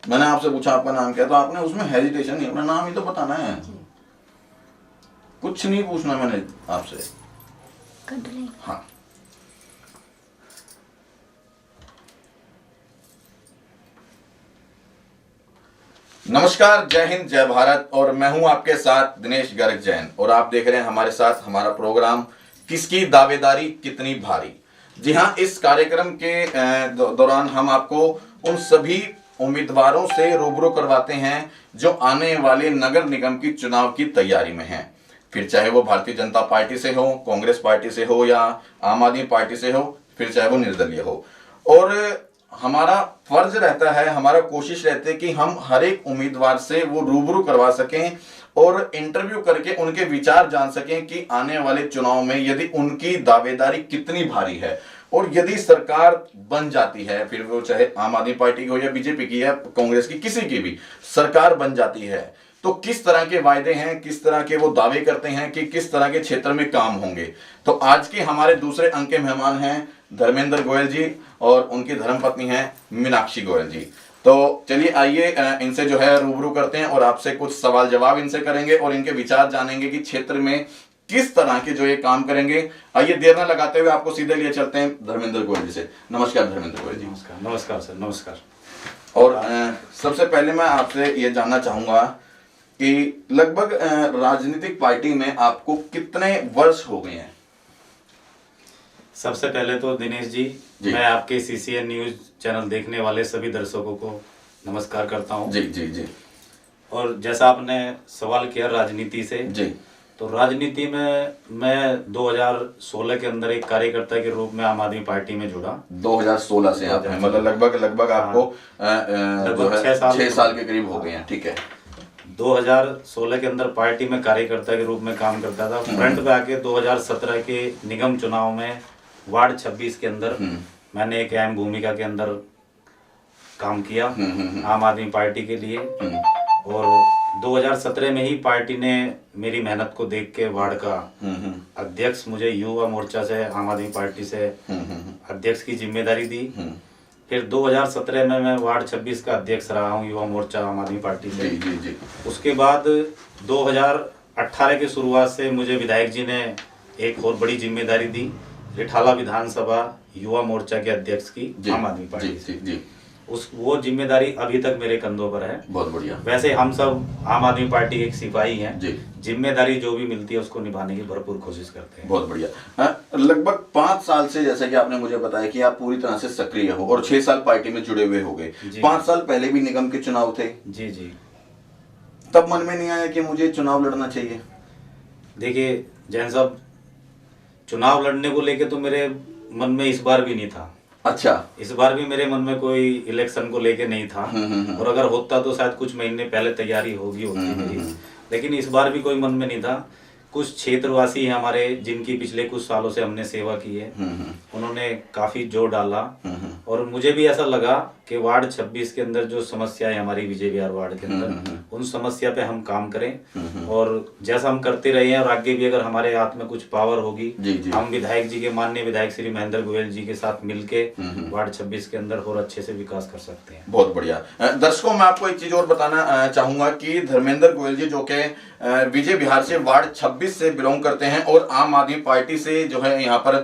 मैंने आपसे पूछा आपका नाम क्या, तो आपने उसमें हेजिटेशन नहीं, अपना नाम ही तो बताना है, कुछ नहीं पूछना मैंने आपसे। हाँ, नमस्कार, जय हिंद, जय भारत। और मैं हूं आपके साथ दिनेश गर्ग जैन, और आप देख रहे हैं हमारे साथ हमारा प्रोग्राम किसकी दावेदारी कितनी भारी। जी हां, इस कार्यक्रम के दौरान हम आपको उन सभी उम्मीदवारों से रूबरू करवाते हैं जो आने वाले नगर निगम की चुनाव की तैयारी में हैं, फिर चाहे वो भारतीय जनता पार्टी से हो, कांग्रेस पार्टी से हो, या आम आदमी पार्टी से हो, फिर चाहे वो निर्दलीय हो। और हमारा फर्ज रहता है, हमारा कोशिश रहती है कि हम हर एक उम्मीदवार से वो रूबरू करवा सकें और इंटरव्यू करके उनके विचार जान सकें कि आने वाले चुनाव में यदि उनकी दावेदारी कितनी भारी है, और यदि सरकार बन जाती है, फिर वो चाहे आम आदमी पार्टी की हो या बीजेपी की या कांग्रेस की, किसी की भी सरकार बन जाती है, तो किस तरह के वायदे हैं, किस तरह के वो दावे करते हैं कि किस तरह के क्षेत्र में काम होंगे। तो आज के हमारे दूसरे अंक के मेहमान हैं धर्मेंद्र गोयल जी, और उनकी धर्मपत्नी हैं मीनाक्षी गोयल जी। तो चलिए आइए इनसे जो है रूबरू करते हैं, और आपसे कुछ सवाल जवाब इनसे करेंगे और इनके विचार जानेंगे कि क्षेत्र में किस तरह के जो ये काम करेंगे। आइए देर न लगाते हुए आपको सीधे लिए चलते हैं धर्मेंद्र गोयल जी से। नमस्कार धर्मेंद्र गोयल जी। नमस्कार। नमस्कार सर, नमस्कार। और सबसे पहले मैं आपसे ये जानना चाहूंगा कि लगभग राजनीतिक पार्टी में आपको कितने वर्ष हो गए हैं? सबसे पहले तो दिनेश जी, मैं आपके सीसीएन न्यूज चैनल देखने वाले सभी दर्शकों को नमस्कार करता हूं। जी जी जी। और जैसा आपने सवाल किया राजनीति से, जी, तो राजनीति में मैं 2016 के अंदर एक कार्यकर्ता के रूप में आम आदमी पार्टी में जुड़ा। 2016 से आप हैं, मतलब लगभग आपको जो है 6 साल के करीब हो गए हैं। ठीक है। 2016 के अंदर पार्टी में कार्यकर्ता के रूप में काम करता था। फ्रंट पे आके 2017 के निगम चुनाव में वार्ड 26 के अंदर मैंने एक अहम भूमिका के अंदर काम किया आम आदमी पार्टी के लिए। और 2017 में ही पार्टी ने मेरी मेहनत को देख के वार्ड का अध्यक्ष, मुझे युवा मोर्चा से आम आदमी पार्टी से अध्यक्ष की जिम्मेदारी दी। फिर 2017 में मैं वार्ड 26 का अध्यक्ष रहा हूँ युवा मोर्चा आम आदमी पार्टी से। जी जी। उसके बाद 2018 की शुरुआत से मुझे विधायक जी ने एक और बड़ी जिम्मेदारी दी, रिठाला विधानसभा युवा मोर्चा के अध्यक्ष की आम आदमी पार्टी। जी जी। वो जिम्मेदारी अभी तक मेरे कंधों पर है। बहुत बढ़िया। वैसे हम सब आम आदमी पार्टी के एक सिपाही हैं जी। जिम्मेदारी जो भी मिलती है उसको निभाने की भरपूर कोशिश करते हैं। बहुत बढ़िया। लगभग 5 साल से, जैसा कि आपने मुझे बताया कि आप पूरी तरह से सक्रिय हो और 6 साल पार्टी में जुड़े हुए हो गए। 5 साल पहले भी निगम के चुनाव थे। जी जी। तब मन में नहीं आया कि मुझे चुनाव लड़ना चाहिए? देखिए जैन साहब, चुनाव लड़ने को लेके तो मेरे मन में इस बार भी नहीं था। अच्छा। इस बार भी मेरे मन में कोई इलेक्शन को लेके नहीं था। और अगर होता तो शायद कुछ महीने पहले तैयारी होगी होती मेरी, लेकिन इस बार भी कोई मन में नहीं था। कुछ क्षेत्रवासी हैं हमारे जिनकी पिछले कुछ सालों से हमने सेवा की है, उन्होंने काफी जोर डाला। और मुझे भी ऐसा लगा कि वार्ड 26 के अंदर जो समस्याएं हमारी विजय विहार वार्ड के अंदर, उन समस्या पे हम काम करें। और जैसा हम करते रहे हैं और आगे भी अगर हमारे हाथ में कुछ पावर होगी, हम विधायक जी के, माननीय विधायक श्री महेंद्र गोयल जी के साथ मिलके वार्ड 26 के अंदर और अच्छे से विकास कर सकते हैं। बहुत बढ़िया। दर्शकों, मैं आपको एक चीज और बताना चाहूंगा कि धर्मेंद्र गोयल जी जो के विजय विहार से वार्ड 26 से बिलोंग करते हैं और आम आदमी पार्टी से जो है यहाँ पर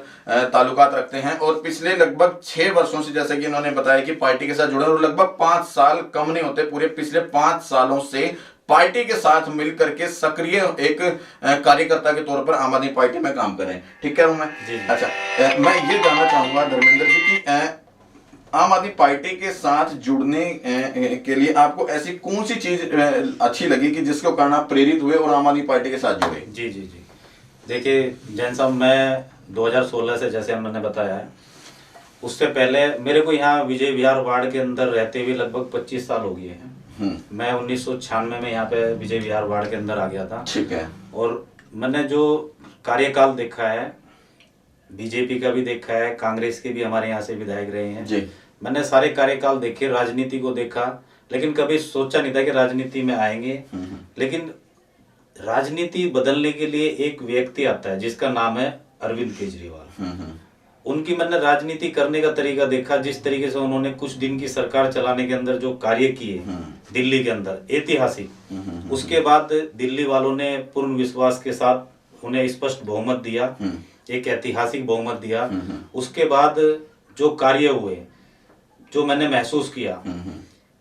ताल्लुकात रखते हैं, और पिछले लगभग 6 वर्षों से, जैसे कि इन्होंने बताया कि पार्टी के साथ जुड़े, और लगभग 5 साल कम नहीं होते, पूरे पिछले 5 सालों से पार्टी के साथ मिलकर के सक्रिय एक कार्यकर्ता के तौर पर आम आदमी पार्टी में काम कर रहे हैं। ठीक कह रहा हूं मैं? अच्छा, मैं ये जानना चाहूंगा धर्मेंद्र जी की आम आदमी पार्टी के साथ जुड़ने के लिए आपको ऐसी कौन सी चीज अच्छी लगी कि जिसको कारण आप प्रेरित हुए और आम आदमी पार्टी के साथ जुड़े? जी जी जी। देखिए जैन साहब, मैं 2016 से, जैसे हमने बताया है, उससे पहले मेरे को यहाँ विजय विहार वार्ड के अंदर रहते हुए लगभग 25 साल हो गए हैं। मैं 1996 में यहाँ पे विजय विहार वार्ड के अंदर आ गया था। ठीक है। और मैंने जो कार्यकाल देखा है, बीजेपी का भी देखा है, कांग्रेस के भी हमारे यहाँ से विधायक रहे हैं जी। मैंने सारे कार्यकाल देखे, राजनीति को देखा, लेकिन कभी सोचा नहीं था कि राजनीति में आएंगे। लेकिन राजनीति बदलने के लिए एक व्यक्ति आता है जिसका नाम है अरविंद केजरीवाल। उनकी मैंने राजनीति करने का तरीका देखा, जिस तरीके से उन्होंने कुछ दिन की सरकार चलाने के अंदर जो कार्य किए दिल्ली के अंदर ऐतिहासिक, उसके बाद दिल्ली वालों ने पूर्ण विश्वास के साथ उन्हें स्पष्ट बहुमत दिया, एक ऐतिहासिक बहुमत दिया। उसके बाद जो कार्य हुए, जो मैंने महसूस किया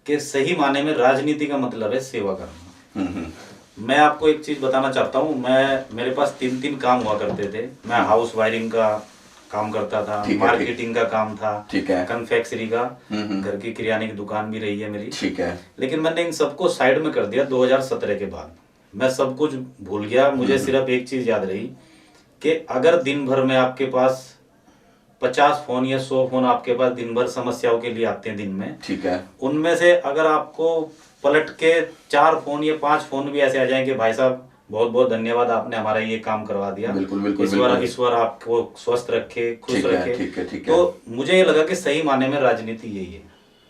कि सही माने में राजनीति का मतलब है सेवा करना। मैं आपको एक चीज बताना चाहता हूँ, मेरे पास 3 काम हुआ करते थे। मैं हाउस वायरिंग का काम करता था, मार्केटिंग का काम था, ठीक है, कन्फेक्शनरी का, घर की किराने की दुकान भी रही है मेरी, ठीक है। लेकिन मैंने इन सबको साइड में कर दिया 2017 के बाद। मैं सब कुछ भूल गया। मुझे सिर्फ एक चीज याद रही कि अगर दिन भर में आपके पास 50 फोन या 100 फोन आपके पास दिन भर समस्याओं के लिए आते हैं दिन में, ठीक है, उनमें से अगर आपको पलट के 4 फोन या 5 फोन भी ऐसे आ जाएंगे, भाई साहब बहुत बहुत धन्यवाद, आपने हमारा ये काम करवा दिया, बिल्कुल बिल्कुल, ईश्वर आपको स्वस्थ रखे, खुश रखे, ठीक है, ठीक है। तो मुझे ये लगा कि सही माने में राजनीति यही है।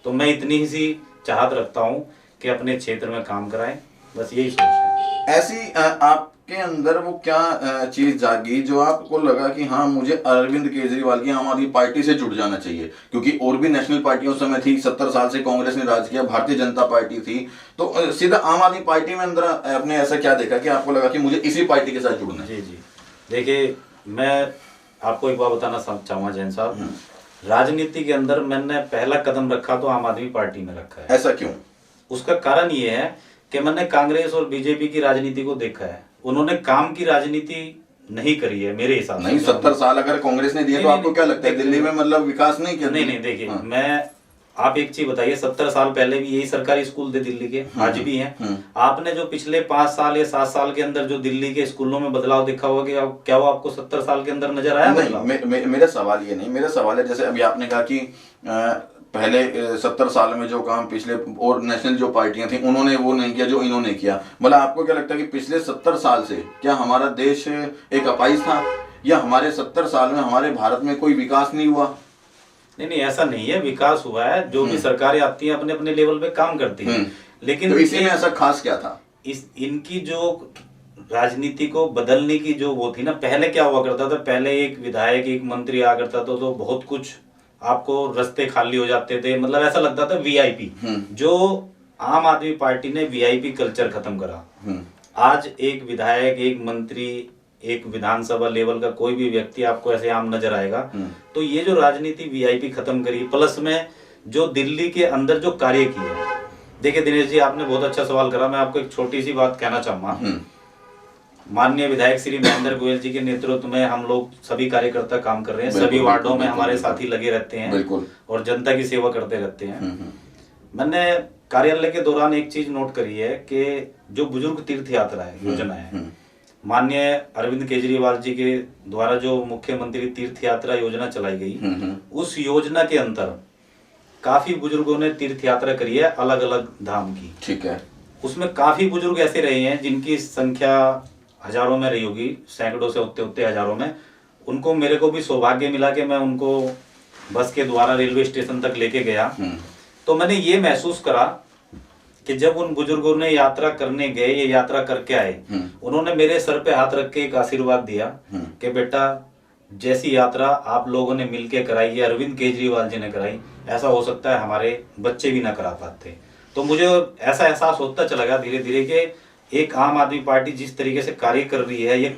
तो मैं इतनी ही सी चाहत रखता हूँ कि अपने क्षेत्र में काम कराएं, बस यही सोच है। ऐसी आपके अंदर वो क्या चीज जागी जो आपको लगा कि हाँ, मुझे अरविंद केजरीवाल की आम आदमी पार्टी से जुड़ जाना चाहिए? क्योंकि और भी नेशनल पार्टियों उस समय थी, 70 साल से कांग्रेस ने राज किया, भारतीय जनता पार्टी थी, तो सीधा आम आदमी पार्टी में अंदर आपने ऐसा क्या देखा कि आपको लगा कि मुझे इसी पार्टी के साथ जुड़ना है? जी जी, देखिए मैं आपको एक बात बताना चाहूँगा जैन साहब, राजनीति के अंदर मैंने पहला कदम रखा तो आम आदमी पार्टी में रखा है। ऐसा क्यों? उसका कारण ये है कि मैंने कांग्रेस और बीजेपी की राजनीति को देखा है, उन्होंने काम की राजनीति नहीं करी है मेरे हिसाब से। नहीं, 70 साल अगर कांग्रेस ने दिया तो आपको क्या लगता है दिल्ली में मतलब विकास नहीं किया? नहीं, देखिए मैं आप एक चीज बताइए, 70 साल पहले भी यही सरकारी स्कूल थे दिल्ली के, आज भी हैं। आपने जो पिछले 5 साल या 7 साल के अंदर जो दिल्ली के स्कूलों में बदलाव देखा होगा कि क्या वो आपको 70 साल के अंदर नजर आया? नहीं, मेरा सवाल ये नहीं, मेरा सवाल है जैसे अभी आपने कहा कि पहले 70 साल में जो काम पिछले और नेशनल जो पार्टियां थी उन्होंने वो नहीं किया जो इन्होंने किया, मतलब आपको क्या लगता है कि पिछले 70 साल से क्या हमारा देश एक अपाहिज था, या हमारे 70 साल में हमारे भारत में कोई विकास नहीं हुआ? नहीं, ऐसा नहीं है, विकास हुआ है। जो भी सरकारें आती हैं अपने अपने लेवल पे काम करती हैं, लेकिन तो इसी में ऐसा खास क्या था? इनकी जो राजनीति को बदलने की जो वो थी ना, पहले क्या हुआ करता था, पहले एक विधायक एक मंत्री आ करता था तो बहुत कुछ आपको रास्ते खाली हो जाते थे, मतलब ऐसा लगता था वीआईपी। जो आम आदमी पार्टी ने वीआईपी कल्चर खत्म करा। आज एक विधायक, एक मंत्री, एक विधानसभा लेवल का कोई भी व्यक्ति आपको ऐसे आम नजर आएगा। तो ये जो राजनीति वीआईपी खत्म करी, प्लस में जो दिल्ली के अंदर जो कार्य किया। देखिए दिनेश जी, आपने बहुत अच्छा सवाल करा, मैं आपको एक छोटी सी बात कहना चाहूंगा। माननीय विधायक श्री महेंद्र गोयल जी के नेतृत्व में हम लोग सभी कार्यकर्ता काम कर रहे हैं, सभी वार्डों में हमारे साथी लगे रहते हैं और जनता की सेवा करते रहते हैं। मैंने कार्यालय के दौरान एक चीज नोट करी है कि जो बुजुर्ग तीर्थ यात्रा है, योजना है, माननीय अरविंद केजरीवाल जी के द्वारा जो मुख्यमंत्री तीर्थ यात्रा योजना चलाई गई, उस योजना के अंतर काफी बुजुर्गों ने तीर्थ यात्रा करी है अलग अलग धाम की। ठीक है। उसमें काफी बुजुर्ग ऐसे रहे हैं जिनकी संख्या हजारों में रही होगी, सैकड़ों से होते हजारों में। उनको, मेरे को भी सौभाग्य मिला कि मैं उनको बस के द्वारा रेलवे स्टेशन तक लेके गया। तो मैंने ये महसूस करा कि जब उन बुजुर्गों ने यात्रा करने गए, ये यात्रा करके आए, उन्होंने मेरे सर पे हाथ रख के एक आशीर्वाद दिया कि बेटा, जैसी यात्रा आप लोगों ने मिलके कराई है, अरविंद केजरीवाल जी ने कराई, ऐसा हो सकता है हमारे बच्चे भी ना करा पाते। तो मुझे ऐसा एहसास होता चला गया धीरे धीरे कि एक आम आदमी पार्टी जिस तरीके से कार्य कर रही है, ये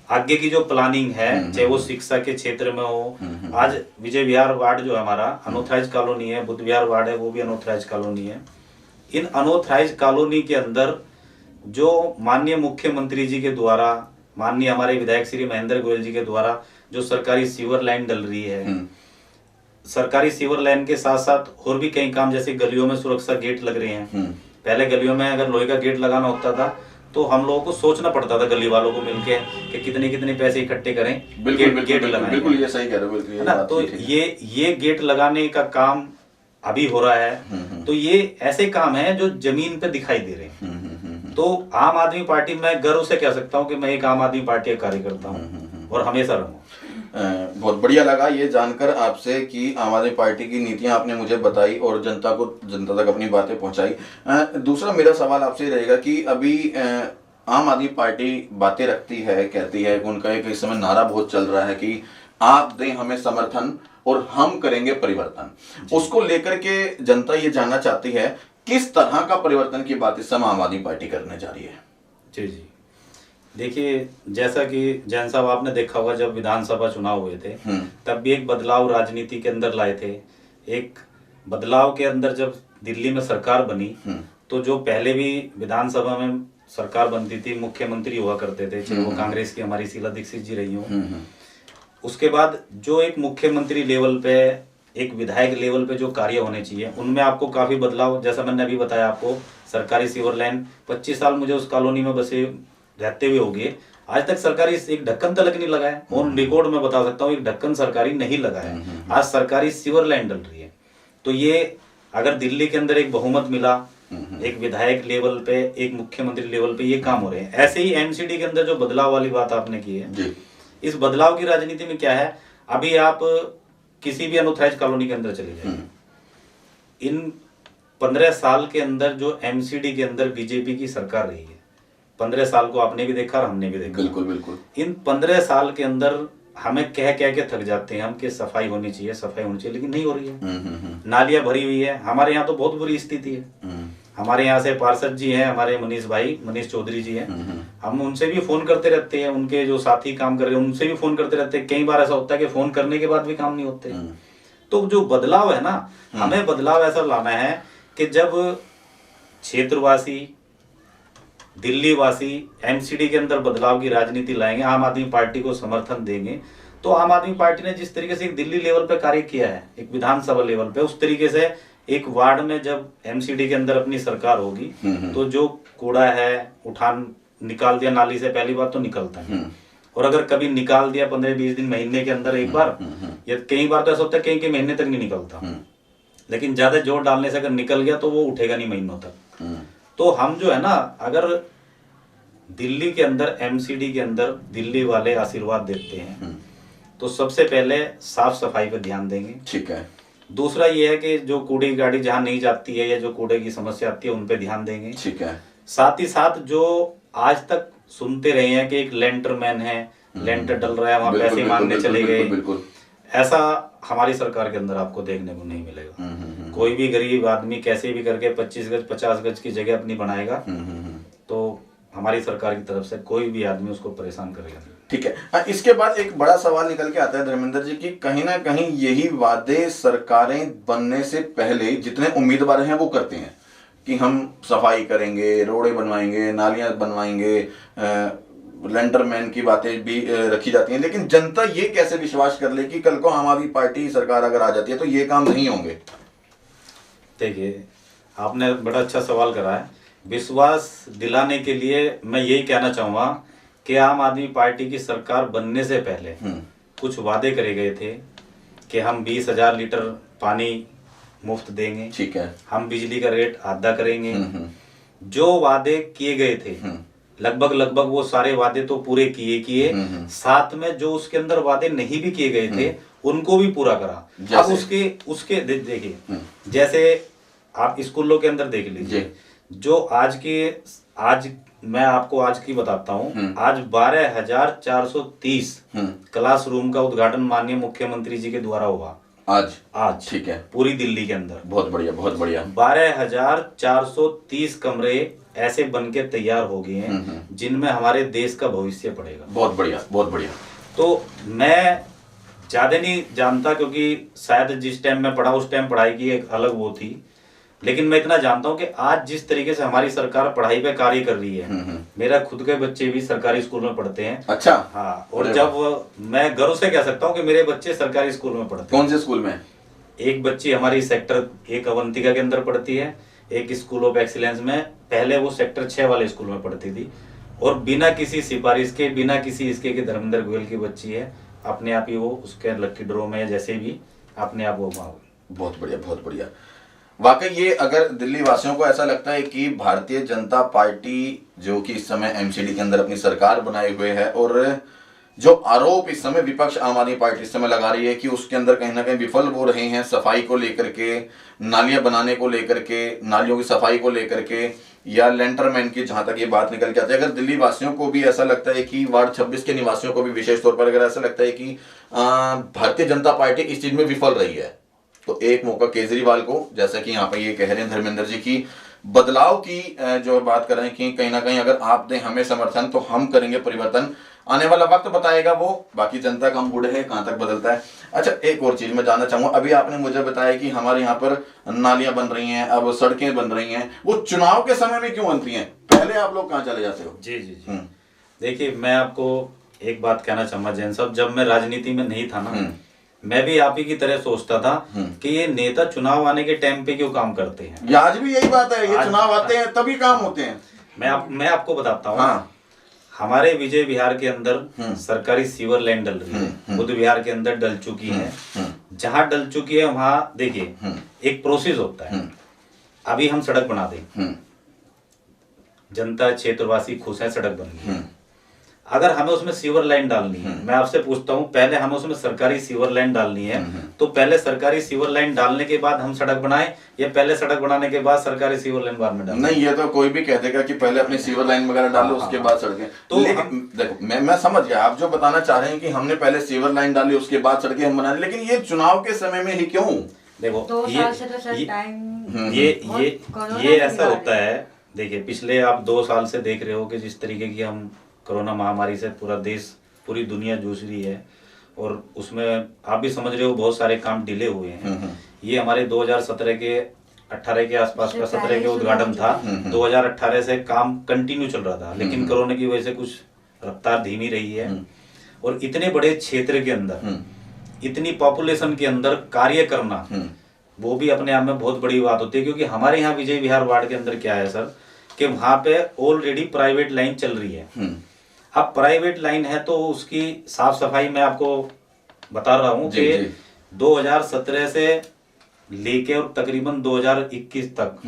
आगे की जो प्लानिंग है, चाहे वो शिक्षा के क्षेत्र में हो। आज विजय विहार वार्ड जो हमारा अनऑथराइज कॉलोनी है, बुद्ध विहार वार्ड है, वो भी अनऑथराइज कॉलोनी है। इन अनऑथराइज कॉलोनी के अंदर जो माननीय मुख्यमंत्री जी के द्वारा, माननीय हमारे विधायक श्री महेंद्र गोयल जी के द्वारा जो सरकारी सीवर लाइन डल रही है, सरकारी सीवर लाइन के साथ साथ और भी कई काम, जैसे गलियों में सुरक्षा गेट लग रहे हैं। पहले गलियों में अगर लोहे का गेट लगाना होता था तो हम लोगों को सोचना पड़ता था गली वालों को मिलके कि कितने कितने पैसे इकट्ठे करें, गेट लगाएं। बिल्कुल ये सही कह रहे हो, बिल्कुल ना। तो ये गेट लगाने का काम अभी हो रहा है। तो ये ऐसे काम है जो जमीन पे दिखाई दे रहे हैं। तो आम आदमी पार्टी, मैं गर्व से कह सकता हूँ कि मैं एक आम आदमी पार्टी का कार्यकर्ता हूँ और हमेशा रहूंगा। बहुत बढ़िया लगा ये जानकर आपसे कि आम आदमी पार्टी की नीतियां आपने मुझे बताई और जनता तक अपनी बातें पहुंचाई। दूसरा मेरा सवाल आपसे रहेगा कि अभी आम आदमी पार्टी बातें रखती है, कहती है, उनका एक इस समय नारा बहुत चल रहा है कि आप दें हमें समर्थन और हम करेंगे परिवर्तन। उसको लेकर के जनता ये जानना चाहती है किस तरह का परिवर्तन की बात इस समय आम आदमी पार्टी करने जा रही है। जी जी, देखिए जैसा कि जैन साहब आपने देखा होगा जब विधानसभा चुनाव हुए थे तब भी एक बदलाव राजनीति के अंदर लाए थे। एक बदलाव के अंदर जब दिल्ली में सरकार बनी तो जो पहले भी विधानसभा में सरकार बनती थी मुख्यमंत्री हुआ करते थे, चाहे वो कांग्रेस की हमारी शीला दीक्षित जी रही हो। उसके बाद जो एक मुख्यमंत्री लेवल पे एक विधायक लेवल पे जो कार्य होने चाहिए उनमें आपको काफी बदलाव, जैसा मैंने अभी बताया आपको, सरकारी सीवर लाइन 25 साल मुझे उस कॉलोनी में बसे रहते हुए हो गए, आज तक सरकारी एक ढक्कन तलक नहीं लगा है। ऑन रिकॉर्ड में बता सकता हूँ एक ढक्कन सरकारी नहीं लगा है। आज सरकारी सीवर लाइन डल रही है। तो ये अगर दिल्ली के अंदर एक बहुमत मिला, एक विधायक लेवल पे एक मुख्यमंत्री लेवल पे ये काम हो रहे हैं। ऐसे ही एमसीडी के अंदर जो बदलाव वाली बात आपने की है जी। इस बदलाव की राजनीति में क्या है, अभी आप किसी भी अनऑथराइज कॉलोनी के अंदर चले जाइए, इन 15 साल के अंदर जो एमसीडी के अंदर बीजेपी की सरकार रही है, 15 साल को आपने भी देखा और हमने भी देखा। बिल्कुल बिल्कुल। इन 15 साल के अंदर हमें कह के थक जाते हैं हम कि सफाई होनी चाहिए, सफाई होनी चाहिए, लेकिन नहीं हो रही है। नालियां भरी हुई है, हमारे यहाँ तो बहुत बुरी स्थिति है। हमारे यहाँ से पार्षद जी हैं, हमारे मनीष चौधरी जी हैं, हम उनसे भी फोन करते रहते हैं, उनके जो साथी काम कर रहे हैं उनसे भी फोन करते रहते हैं। कई बार ऐसा होता है कि फोन करने के बाद भी काम नहीं होते। तो जो बदलाव है ना, हमें बदलाव ऐसा लाना है कि जब क्षेत्रवासी दिल्ली वासी एमसीडी के अंदर बदलाव की राजनीति लाएंगे, आम आदमी पार्टी को समर्थन देंगे, तो आम आदमी पार्टी ने जिस तरीके से एक दिल्ली लेवल पे कार्य किया है, एक विधानसभा लेवल पे, उस तरीके से एक वार्ड में जब एमसीडी के अंदर अपनी सरकार होगी तो जो कूड़ा है उठान निकाल दिया नाली से, पहली बार तो निकलता है, और अगर कभी निकाल दिया 15-20 दिन महीने के अंदर एक बार, या कई बार तो ऐसा होता है कई महीने तक नहीं निकलता, लेकिन ज्यादा जोर डालने से अगर निकल गया तो वो उठेगा नहीं महीनों तक। तो हम जो है ना, अगर दिल्ली के अंदर एमसीडी के अंदर दिल्ली वाले आशीर्वाद देते हैं तो सबसे पहले साफ सफाई पे ध्यान देंगे। ठीक है। दूसरा ये है कि जो कूड़े की गाड़ी जहाँ नहीं जाती है या जो कूड़े की समस्या आती है उन पे ध्यान देंगे। ठीक है। साथ ही साथ जो आज तक सुनते रहे हैं कि एक लेंटर मैन है, लेंटर डल रहा है, वहां पैसे मांगने चले गए, ऐसा हमारी सरकार के अंदर आपको देखने को नहीं मिलेगा। कोई भी गरीब आदमी कैसे भी करके 25 गज 50 गज की जगह अपनी बनाएगा तो हमारी सरकार की तरफ से कोई भी आदमी उसको परेशान करेगा नहीं। ठीक है। इसके बाद एक बड़ा सवाल निकल के आता है धर्मेंद्र जी की कहीं ना कहीं यही वादे सरकारें बनने से पहले जितने उम्मीदवार हैं वो करते हैं कि हम सफाई करेंगे, रोडें बनवाएंगे, नालियां बनवाएंगे, लेंटर मैन की बातें भी रखी जाती हैं, लेकिन जनता ये कैसे विश्वास कर ले कि कल को आम आदमी पार्टी सरकार अगर आ जाती है तो ये काम नहीं होंगे। देखिए आपने बड़ा अच्छा सवाल करा है। विश्वास दिलाने के लिए मैं यही कहना चाहूंगा कि आम आदमी पार्टी की सरकार बनने से पहले कुछ वादे करे गए थे कि हम 20,000 लीटर पानी मुफ्त देंगे। ठीक है। हम बिजली का रेट आधा करेंगे। जो वादे किए गए थे लगभग वो सारे वादे तो पूरे किए, साथ में जो उसके अंदर वादे नहीं भी किए गए थे उनको भी पूरा करा। अब उसके देखिए, जैसे आप स्कूलों के अंदर देख लीजिए, जो आज मैं आपको आज की बताता हूँ, आज 12,430 क्लासरूम का उद्घाटन माननीय मुख्यमंत्री जी के द्वारा हुआ आज। ठीक है। पूरी दिल्ली के अंदर। बहुत बढ़िया, बहुत बढ़िया। 12,430 कमरे ऐसे बनके तैयार हो गए हैं जिनमें हमारे देश का भविष्य पड़ेगा। बहुत बढ़िया, बहुत बढ़िया। तो मैं ज्यादा नहीं जानता क्योंकि शायद जिस टाइम में पढ़ा उस टाइम पढ़ाई की एक अलग वो थी, लेकिन मैं इतना जानता हूं कि आज जिस तरीके से हमारी सरकार पढ़ाई पे कार्य कर रही है, मेरा खुद के बच्चे भी सरकारी स्कूल में पढ़ते हैं। अच्छा। हाँ, और जब मैं गर्व से कह सकता हूं कि मेरे बच्चे सरकारी स्कूल में पढ़ते हैं। कौन से स्कूल में? एक बच्ची हमारी सेक्टर 1 अवंतिका के अंदर पढ़ती है, एक स्कूल ऑफ एक्सीलेंस में, पहले वो सेक्टर 6 वाले स्कूल में पढ़ती थी, और बिना किसी सिफारिश के, बिना किसी इसके कि धर्मेंद्र गोयल की बच्ची है, अपने आप ही वो उसके लकी ड्रॉ में जैसे भी अपने आप वो। बहुत बढ़िया, बहुत बढ़िया। वाकई ये अगर दिल्ली वासियों को ऐसा लगता है कि भारतीय जनता पार्टी जो कि इस समय एमसीडी के अंदर अपनी सरकार बनाए हुए है, और जो आरोप इस समय विपक्ष आम आदमी पार्टी इस समय लगा रही है कि उसके अंदर कहीं ना कहीं विफल हो रहे हैं, सफाई को लेकर के, नालियां बनाने को लेकर के, नालियों की सफाई को लेकर के, या लेंटरमैन की, जहां तक ये बात निकल के आती है, अगर दिल्ली वासियों को भी ऐसा लगता है कि वार्ड 26 के निवासियों को भी विशेष तौर पर अगर ऐसा लगता है कि भारतीय जनता पार्टी इस चीज में विफल रही है, तो एक मौका केजरीवाल को, जैसा कि यहाँ पे ये कह रहे हैं धर्मेंद्र जी की बदलाव की जो बात कर रहे हैं कि कहीं ना कहीं अगर आप दें हमें समर्थन तो हम करेंगे परिवर्तन, आने वाला वक्त बताएगा वो, बाकी जनता का हम बूढ़े हैं कहां तक बदलता है। अच्छा, एक और चीज मैं जानना चाहूंगा, अभी आपने मुझे बताया कि हमारे यहाँ पर नालियां बन रही हैं, अब सड़कें बन रही हैं, वो चुनाव के समय में क्यों बनती हैं? पहले आप लोग कहाँ चले जाते हो? जी जी जी। देखिए, मैं आपको एक बात कहना चाहूंगा जैन साहब, जब मैं राजनीति में नहीं था ना, मैं भी आप ही की तरह सोचता था कि ये नेता चुनाव आने के टाइम पे क्यों काम करते हैं। ये आज भी यही बात है, ये चुनाव आते हैं तभी काम होते हैं। मैं आपको बताता हूँ, हमारे विजय विहार के अंदर सरकारी सीवर लाइन डल रही है, बुद्ध विहार के अंदर डल चुकी है, जहां डल चुकी है वहां देखिए एक प्रोसेस होता है। अभी हम सड़क बना दें, जनता क्षेत्रवासी खुश है, सड़क बन गई, अगर हमें उसमें सीवर लाइन डालनी है, मैं आपसे पूछता हूं, पहले हमें उसमें सरकारी सीवर लाइन डालनी है, तो पहले सरकारी सीवर लाइन डालने के बाद हम सड़क बनाएं, या पहले सड़क बनाने के बाद सरकारी सीवर लाइन बाद में डालें? नहीं, ये तो कोई भी कह देगा कि पहले अपनी सीवर लाइन वगैरह डालो, उसके बाद सड़कें। तो लेकिन देखो, मैं समझ गया आप जो बताना चाह रहे हैं कि हमने पहले सीवर लाइन डाली उसके बाद सड़कें हम बना, लेकिन ये चुनाव के समय में ही क्यों? देखो, 2 साल से तो सर टाइम ये ऐसा होता है। देखिए, पिछले आप 2 साल से देख रहे हो कि जिस तरीके की हम कोरोना महामारी से पूरा देश, पूरी दुनिया जूझ रही है, और उसमें आप भी समझ रहे हो बहुत सारे काम डिले हुए हैं। ये हमारे 2017 के 18 के आसपास का 17 के उद्घाटन था, 2018 से काम कंटिन्यू चल रहा था, लेकिन कोरोना की वजह से कुछ रफ्तार धीमी रही है। और इतने बड़े क्षेत्र के अंदर, इतनी पॉपुलेशन के अंदर कार्य करना, वो भी अपने आप में बहुत बड़ी बात होती है। क्योंकि हमारे यहाँ विजय विहार वार्ड के अंदर क्या है सर, कि वहां पे ऑलरेडी प्राइवेट लाइन चल रही है। अब प्राइवेट लाइन है तो उसकी साफ सफाई मैं आपको बता रहा हूं कि 2017 से लेके और तकरीबन 2021 तक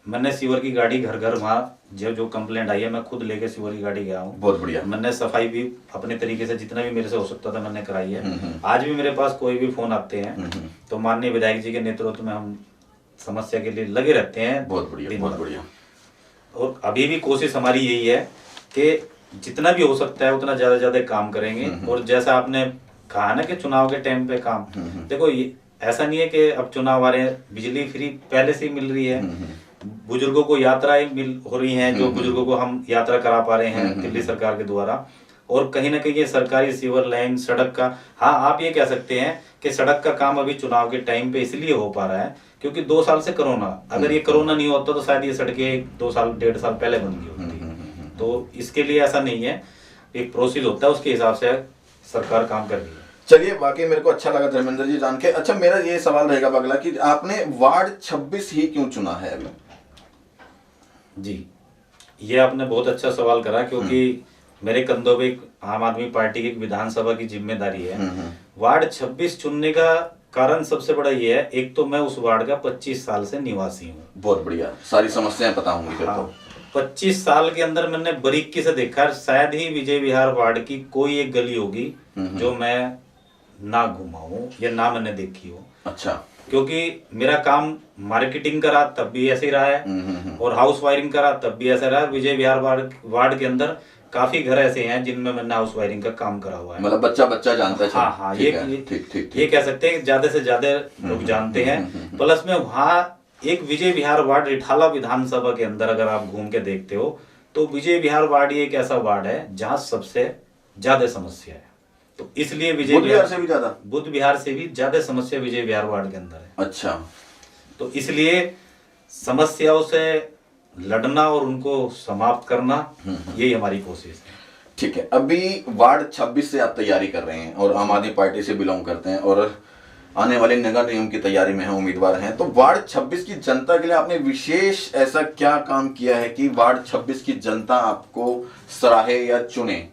मैंने सीवर की गाड़ी घर घर, वहां जो कंप्लेंट आई है, मैं खुद लेके सीवर की गाड़ी गया हूँ। बहुत बढ़िया। मैंने सफाई भी अपने तरीके से जितना भी मेरे से हो सकता था मैंने कराई है। आज भी मेरे पास कोई भी फोन आते हैं तो माननीय विधायक जी के नेतृत्व में हम समस्या के लिए लगे रहते हैं। बहुत बढ़िया, बहुत बढ़िया। और अभी भी कोशिश हमारी यही है कि जितना भी हो सकता है उतना ज्यादा काम करेंगे। और जैसा आपने कहा ना कि चुनाव के टाइम पे काम, देखो ऐसा नहीं है कि अब चुनाव आ रहे हैं, बिजली फ्री पहले से ही मिल रही है, बुजुर्गों को यात्राएं हो रही हैं, जो बुजुर्गों को हम यात्रा करा पा रहे हैं दिल्ली सरकार के द्वारा। और कहीं ना कहीं ये सरकारी सीवर लाइन, सड़क का, हाँ आप ये कह सकते हैं कि सड़क का काम अभी चुनाव के टाइम पे इसलिए हो पा रहा है क्योंकि 2 साल से कोरोना, अगर ये कोरोना नहीं होता तो शायद ये सड़कें 2 साल 1.5 साल पहले बन गई होती। तो इसके लिए ऐसा नहीं है, एक प्रोसेस होता है, उसके हिसाब से सरकार काम कर रही है। चलिए, बाकी मेरे को अच्छा लगा धर्मेंद्र जी जान के। अच्छा, मेरा ये सवाल रहेगा अगला कि आपने वार्ड 26 ही क्यों चुना है अभी? जी, ये आपने बहुत अच्छा सवाल करा, क्योंकि मेरे कंधों पे आम आदमी पार्टी की विधानसभा की जिम्मेदारी है। वार्ड 26 चुनने का कारण सबसे बड़ा ये है, एक तो मैं उस वार्ड का 25 साल से निवासी हूँ। बहुत बढ़िया, सारी समस्याएं पता होंगी फिर तो। 25 साल के अंदर मैंने बारीकी से देखा, शायद ही विजय विहार वार्ड की कोई एक गली होगी जो मैं ना घुमा हूं या ना मैंने देखी हो। अच्छा। क्योंकि मेरा काम मार्केटिंग करा तब भी ऐसे ही रहा है, और हाउस वायरिंग करा तब भी ऐसा रहा है। विजय विहार वार्ड के अंदर काफी घर ऐसे हैं जिनमें मैंने हाउस वायरिंग का काम करा हुआ है। मतलब बच्चा जानता है। हाँ, ये कह सकते हैं ज्यादा से ज्यादा लोग जानते हैं। प्लस में वहाँ एक विजय विहार वार्ड रिठाला विधानसभा के अंदर अगर आप घूम के देखते हो तो विजय विहार वार्ड एक ऐसा वार्ड है जहां सबसे ज्यादा समस्या है। तो इसलिए विजय विहार से भी ज्यादा, बुद्ध विहार से भी ज्यादा समस्या विजय विहार वार्ड के अंदर है। अच्छा। तो इसलिए समस्याओं से लड़ना और उनको समाप्त करना, यही हमारी कोशिश है। ठीक है, अभी वार्ड 26 से आप तैयारी कर रहे हैं और आम आदमी पार्टी से बिलोंग करते हैं और आने वाले नगर निगम की तैयारी में हैं, उम्मीदवार हैं, तो वार्ड 26 की जनता के लिए आपने विशेष ऐसा क्या काम किया है कि वार्ड 26 की जनता आपको सराहे या चुने?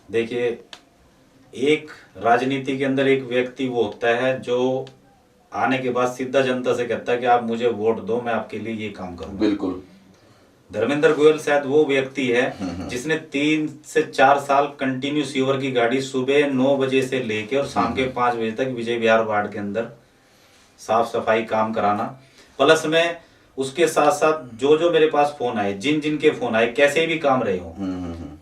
देखिए, एक राजनीति के अंदर एक व्यक्ति वो होता है जो आने के बाद सीधा जनता से कहता है कि आप मुझे वोट दो, मैं आपके लिए ये काम करूंगा। बिल्कुल। धर्मेंद्र गोयल शायद वो व्यक्ति है जिसने 3 से 4 साल कंटिन्यू सीवर की गाड़ी सुबह 9 बजे से लेके और शाम के 5 बजे तक विजय विहार वार्ड के अंदर साफ सफाई काम कराना, प्लस में उसके साथ साथ जो जो मेरे पास फोन आए, जिन जिन के फोन आए, कैसे भी काम रहे हो,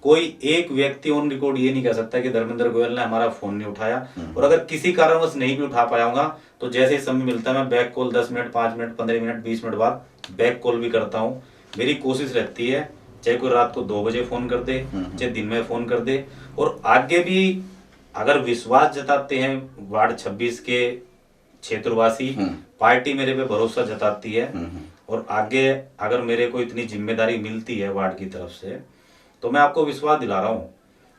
कोई एक व्यक्ति ऑन रिकॉर्ड ये नहीं कह सकता कि धर्मेंद्र गोयल ने हमारा फोन नहीं उठाया। और अगर किसी कारणवश नहीं भी उठा पाया होगा तो जैसे ही समय मिलता है मैं back call 10 minute, 5 minute, 15 minute, 20 minute बाद बैक कॉल भी करता हूँ। मेरी कोशिश रहती है चाहे कोई रात को 2 बजे फोन कर दे, चाहे दिन में फोन कर दे। और आगे भी अगर विश्वास जताते हैं वार्ड 26 के क्षेत्रवासी, पार्टी मेरे पे भरोसा जताती है और आगे अगर मेरे को इतनी जिम्मेदारी मिलती है वार्ड की तरफ से, तो मैं आपको विश्वास दिला रहा हूँ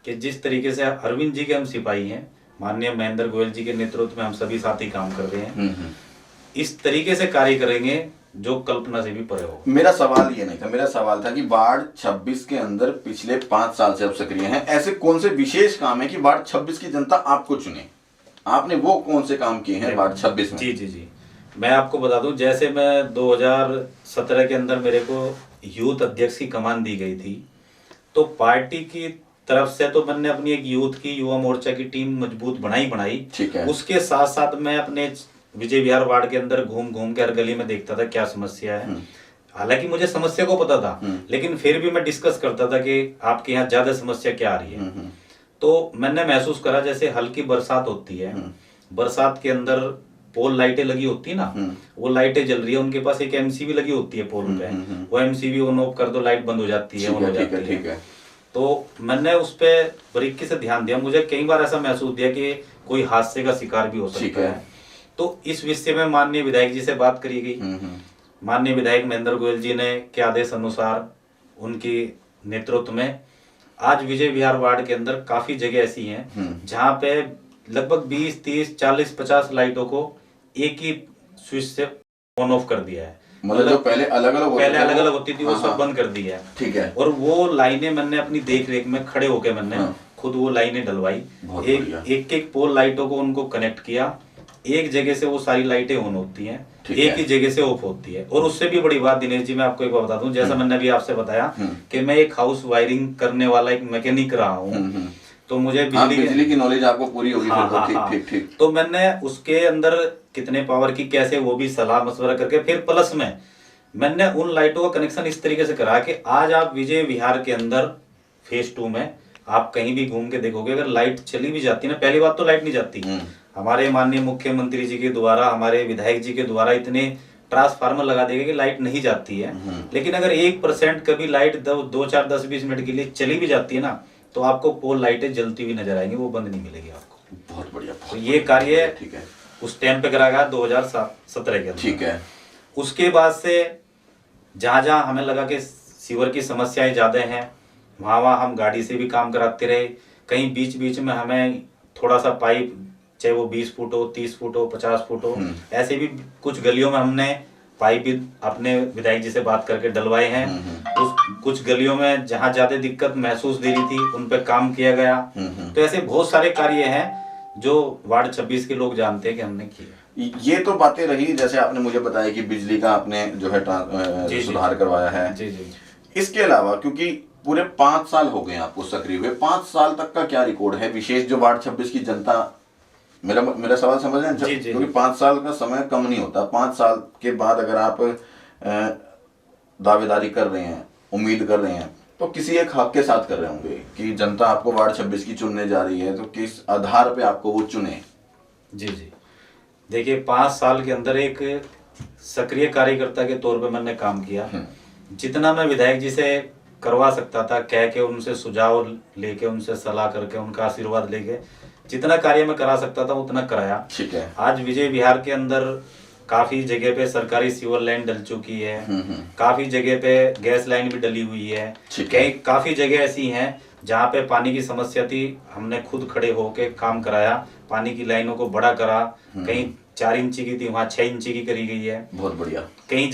कि जिस तरीके से अरविंद जी के हम सिपाही हैं, माननीय महेंद्र गोयल जी के नेतृत्व में हम सभी साथी काम कर रहे हैं, इस तरीके से कार्य करेंगे जो कल्पना से भी परे हो। मेरा सवाल ये नहीं था, मेरा सवाल था कि वार्ड 26 के अंदर पिछले 5 साल से आप सक्रिय हैं, ऐसे कौन से विशेष काम है कि वार्ड 26 की जनता आपको चुने? आपने वो कौन से काम किए हैं वार्ड 26 में? जी, मैं आपको बता दूं, जैसे मैं 2017 के अंदर मेरे को यूथ अध्यक्ष की कमान दी गई थी, तो पार्टी की तरफ से तो मैंने अपनी एक यूथ की युवा मोर्चा की टीम मजबूत बनाई। ठीक है। उसके साथ साथ मैं अपने विजय विहार वार्ड के अंदर घूम घूम के हर गली में देखता था क्या समस्या है। हालांकि मुझे समस्या को पता था, लेकिन फिर भी मैं डिस्कस करता था कि आपके यहाँ ज्यादा समस्या क्या आ रही है। तो मैंने महसूस करा जैसे हल्की बरसात होती है, बरसात के अंदर पोल लाइटें लगी होती है ना, वो लाइटें जल रही है, उनके पास एक एमसीबी लगी होती है पोल पे, वो एमसीबी ऑन ऑफ कर दो, लाइट बंद हो जाती है, ऑन हो जाती है। ठीक है। तो मैंने उस पे बारीकी से ध्यान दिया, मुझे कई बार ऐसा महसूस दिया कि कोई हादसे का शिकार भी हो सकता है। तो इस विषय में माननीय विधायक जी से बात करी गई। माननीय विधायक महेंद्र गोयल जी ने के आदेश अनुसार उनकी नेतृत्व में आज विजय विहार वार्ड के अंदर काफी जगह ऐसी हैं जहां पे लगभग 20, 30, 40, 50 लाइटों को एक ही स्विच से ऑन ऑफ कर दिया है। मतलब जो पहले अलग अलग होती थी वो सब बंद कर दी है। ठीक है। और वो लाइनें मैंने अपनी देख रेख में खड़े होकर मैंने खुद वो लाइनें डलवाई। एक पोल लाइटों को उनको कनेक्ट किया, एक जगह से वो सारी लाइटें ऑन होती हैं, एक ही जगह से ऑफ होती है। और उससे भी बड़ी बात दिनेश जी, मैं आपको एक बात बता दूं, जैसा मैंने अभी आपसे बताया कि मैं एक हाउस वायरिंग करने वाला एक मैकेनिक रहा हूँ, तो मुझे बिजली की नॉलेज आपको पूरी होगी। ठीक। तो मैंने उसके अंदर कितने पावर की कैसे वो भी सलाह मशवरा करके फिर प्लस में मैंने उन लाइटों का कनेक्शन इस तरीके से करा कि आज आप विजय विहार के अंदर फेज 2 में आप कहीं भी घूम के देखोगे, अगर लाइट चली भी जाती है ना, पहली बात तो लाइट नहीं जाती, हमारे माननीय मुख्यमंत्री जी के द्वारा, हमारे विधायक जी के द्वारा इतने ट्रांसफार्मर लगा देंगे कि लाइट नहीं जाती है। लेकिन अगर 1% कभी लाइट 2, 4, 10, 20 मिनट के लिए चली भी जाती है ना, तो आपको पोल लाइटें जलती हुई नजर आएंगी, वो बंद नहीं मिलेगी आपको। बहुत बढ़िया। तो ये कार्य ठीक है उस टाइम पे करा गया 2017 के अंदर। ठीक है। उसके बाद से जहां जहां हमें लगा कि सीवर की समस्याएं ज्यादा हैं, वहां हम गाड़ी से भी काम कराते रहे। कहीं बीच बीच में हमें थोड़ा सा पाइप, चाहे वो 20 फुट हो, 30 फुट हो, 50 फुट हो, ऐसे भी कुछ गलियों में हमने पाइप भी अपने विधायक जी से बात करके डलवाए हैं। कुछ गलियों में जहां ज्यादा दिक्कत महसूस दे रही थी उन पे काम किया गया। तो ऐसे बहुत सारे कार्य हैं जो वार्ड 26 के लोग जानते हैं कि हमने किए। ये तो बातें रही, जैसे आपने मुझे बताया कि बिजली का आपने जो है सुधार करवाया है। जी। इसके अलावा क्योंकि पूरे 5 साल हो गए आपको सक्रिय हुए, 5 साल तक का क्या रिकॉर्ड है विशेष जो वार्ड 26 की जनता, मेरा सवाल समझ रहे हैं? क्योंकि 5 साल का समय कम नहीं होता। 5 साल के बाद अगर आप दावेदारी कर रहे हैं, उम्मीद कर रहे हैं, तो किसी एक हक के साथ कर रहे होंगे कि जनता आपको वार्ड 26 की चुनने जा रही है, तो किस आधार पे आपको वो चुने? जी। देखिए 5 साल के अंदर एक सक्रिय कार्यकर्ता के तौर पे मैंने काम किया। जितना मैं विधायक जी से करवा सकता था, कह के उनसे सुझाव लेके, उनसे सलाह करके, उनका आशीर्वाद लेके जितना कार्य मैं करा सकता था उतना कराया। ठीक है। आज विजय विहार के अंदर काफी जगह पे सरकारी सीवर लाइन डल चुकी है, काफी जगह पे गैस लाइन भी डली हुई है, काफी जगह ऐसी हैं जहाँ पे पानी की समस्या थी, हमने खुद खड़े होके काम कराया, पानी की लाइनों को बड़ा करा। कहीं 4 इंची की थी, वहाँ 6 इंची की करी गई है। बहुत बढ़िया। कई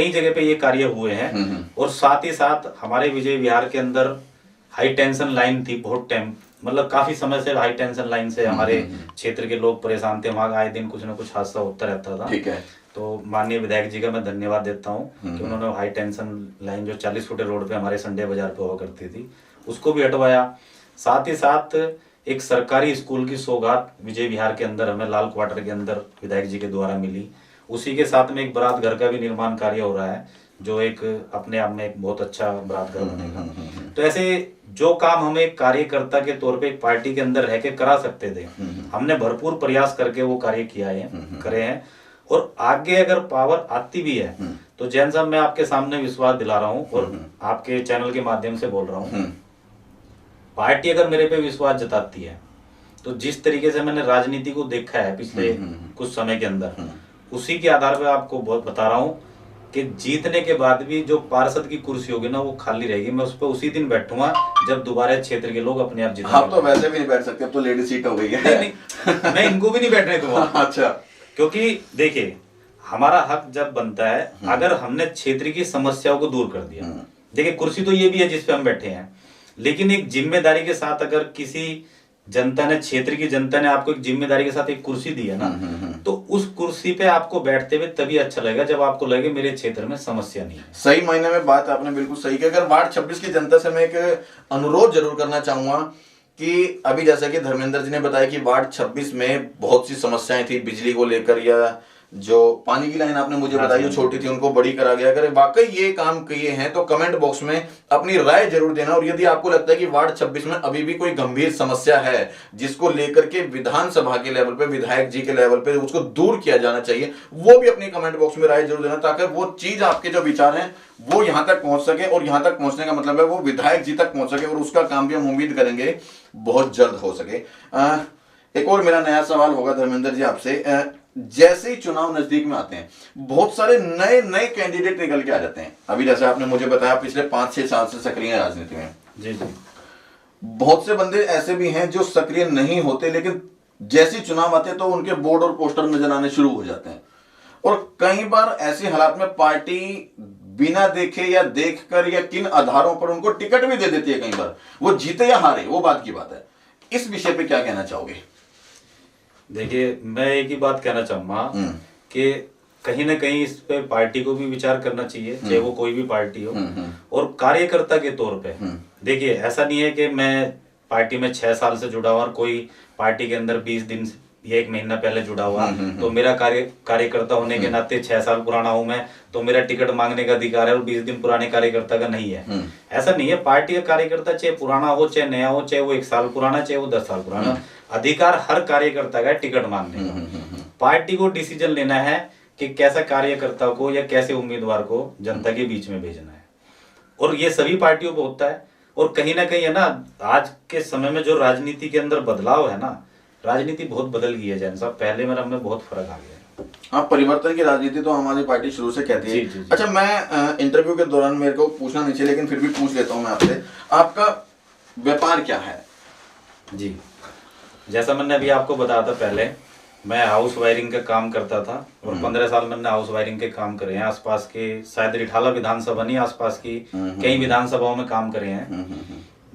जगह पे ये कार्य हुए हैं। और साथ ही साथ हमारे विजय विहार के अंदर हाई टेंशन लाइन थी, बहुत टाइम, मतलब काफी समय से हाई टेंशन लाइन से हमारे क्षेत्र के लोग परेशान थे। वहाँ आए दिन कुछ ना कुछ हादसा होता रहता था। ठीक है। तो माननीय विधायक जी का मैं धन्यवाद देता हूँ कि उन्होंने हाई टेंशन लाइन जो 40 फुट रोड पे हमारे संडे बाजार पे हुआ करती थी उसको भी हटवाया। साथ ही साथ एक सरकारी स्कूल की सौगात विजय विहार के अंदर हमें लाल क्वार्टर के अंदर विधायक जी के द्वारा मिली, उसी के साथ में एक बारात घर का भी निर्माण कार्य हो रहा है, जो एक अपने आप में एक बहुत अच्छा बारात घर बनेगा। तो ऐसे जो काम हम एक कार्यकर्ता के तौर पे एक पार्टी के अंदर रह के करा सकते थे, हमने भरपूर प्रयास करके वो कार्य किया है, करे हैं। और आगे अगर पावर आती भी है तो जैन साहब मैं आपके सामने विश्वास दिला रहा हूँ और आपके चैनल के माध्यम से बोल रहा हूँ, पार्टी अगर मेरे पे विश्वास जताती है तो जिस तरीके से मैंने राजनीति को देखा है पिछले कुछ समय के अंदर, उसी के आधार पर आपको बहुत बता रहा हूँ कि जीतने के बाद भी जो पार्षद की कुर्सी होगी ना वो खाली रहेगी। मैं उस पर उसी दिन बैठूंगा जब दोबारा क्षेत्र के लोग अपने आप जीतेंगे। आप तो वैसे भी नहीं बैठ सकते, अब तो लेडी सीट हो गई है। नहीं, मैं इनको भी नहीं बैठने दूंगा। अच्छा, क्योंकि देखिए हमारा हक जब बनता है, अगर हमने क्षेत्र की समस्याओं को दूर कर दिया, देखिए कुर्सी तो ये भी है जिसपे हम बैठे हैं, लेकिन एक जिम्मेदारी के साथ अगर किसी जनता ने, क्षेत्र की जनता ने आपको एक जिम्मेदारी के साथ एक कुर्सी दी है ना, तो उस कुर्सी पे आपको बैठते हुए तभी अच्छा लगेगा जब आपको लगे मेरे क्षेत्र में समस्या नहीं है। सही मायने में बात आपने बिल्कुल सही की। अगर वार्ड 26 की जनता से मैं एक अनुरोध जरूर करना चाहूंगा कि अभी जैसा कि धर्मेंद्र जी ने बताया कि वार्ड 26 में बहुत सी समस्याएं थी, बिजली को लेकर या जो पानी की लाइन आपने मुझे बताई जो छोटी थी उनको बड़ी करा गया। अगर वाकई ये काम किए हैं तो कमेंट बॉक्स में अपनी राय जरूर देना। और यदि आपको लगता है कि वार्ड 26 में अभी भी कोई गंभीर समस्या है जिसको लेकर के विधानसभा के लेवल पे, विधायक जी के लेवल पे उसको दूर किया जाना चाहिए, वो भी अपनी कमेंट बॉक्स में राय जरूर देना, ताकि वो चीज, आपके जो विचार हैं वो यहां तक पहुंच सके। और यहां तक पहुंचने का मतलब है वो विधायक जी तक पहुंच सके, और उसका काम भी हम उम्मीद करेंगे बहुत जल्द हो सके। एक और मेरा नया सवाल होगा धर्मेंद्र जी आपसे, जैसे ही चुनाव नजदीक में आते हैं बहुत सारे नए नए कैंडिडेट निकल के आ जाते हैं। अभी जैसे आपने मुझे बताया पिछले 5-6 साल से सक्रिय हैं राजनीति में। जी जी, बहुत से बंदे ऐसे भी हैं जो सक्रिय नहीं होते, लेकिन जैसे ही चुनाव आते हैं तो उनके बोर्ड और पोस्टर नजर आने शुरू हो जाते हैं। और कई बार ऐसे हालात में पार्टी बिना देखे या देखकर या किन आधारों पर उनको टिकट भी दे देती है, कई बार वो जीते या हारे वो बात की बात है। इस विषय पे क्या कहना चाहोगे? देखिए मैं एक ही बात कहना चाहूंगा कि कहीं ना कहीं इस पे पार्टी को भी विचार करना चाहिए, चाहे वो कोई भी पार्टी हो। और कार्यकर्ता के तौर पे देखिए ऐसा नहीं है कि मैं पार्टी में 6 साल से जुड़ा हुआ और कोई पार्टी के अंदर 20 दिन या 1 महीना पहले जुड़ा हुआ तो मेरा कार्यकर्ता होने के नाते 6 साल पुराना हूं मैं तो मेरा टिकट मांगने का अधिकार है और 20 दिन पुराने कार्यकर्ता का नहीं है। ऐसा नहीं है, पार्टी का कार्यकर्ता चाहे पुराना हो चाहे नया हो, चाहे वो 1 साल पुराना चाहे वो 10 साल पुराना, अधिकार हर कार्यकर्ता का है टिकट मांगने का। पार्टी को डिसीजन लेना है कि कैसा कार्यकर्ता को या कैसे उम्मीदवार को जनता के बीच में भेजना है, और ये सभी पार्टियों को होता है। और कहीं ना कहीं है ना, आज के समय में जो राजनीति के अंदर बदलाव है ना, राजनीति बहुत बदल गई है जैन साहब, पहले में में बहुत फर्क आ गया है। हाँ, परिवर्तन की राजनीति तो हमारी पार्टी शुरू से कहती है। जी, जी, जी। अच्छा, मैं इंटरव्यू के दौरान मेरे को पूछना नहीं चाहिए लेकिन फिर भी पूछ लेता हूँ मैं आपसे, आपका व्यापार क्या है? जी, जैसा मैंने अभी आपको बताया था पहले, मैं हाउस वायरिंग का काम करता था और 15 साल मैंने हाउस वायरिंग के काम करे हैं। आसपास के शायद रिठाला विधानसभा नहीं, आसपास की कई विधानसभाओं में काम करे हैं।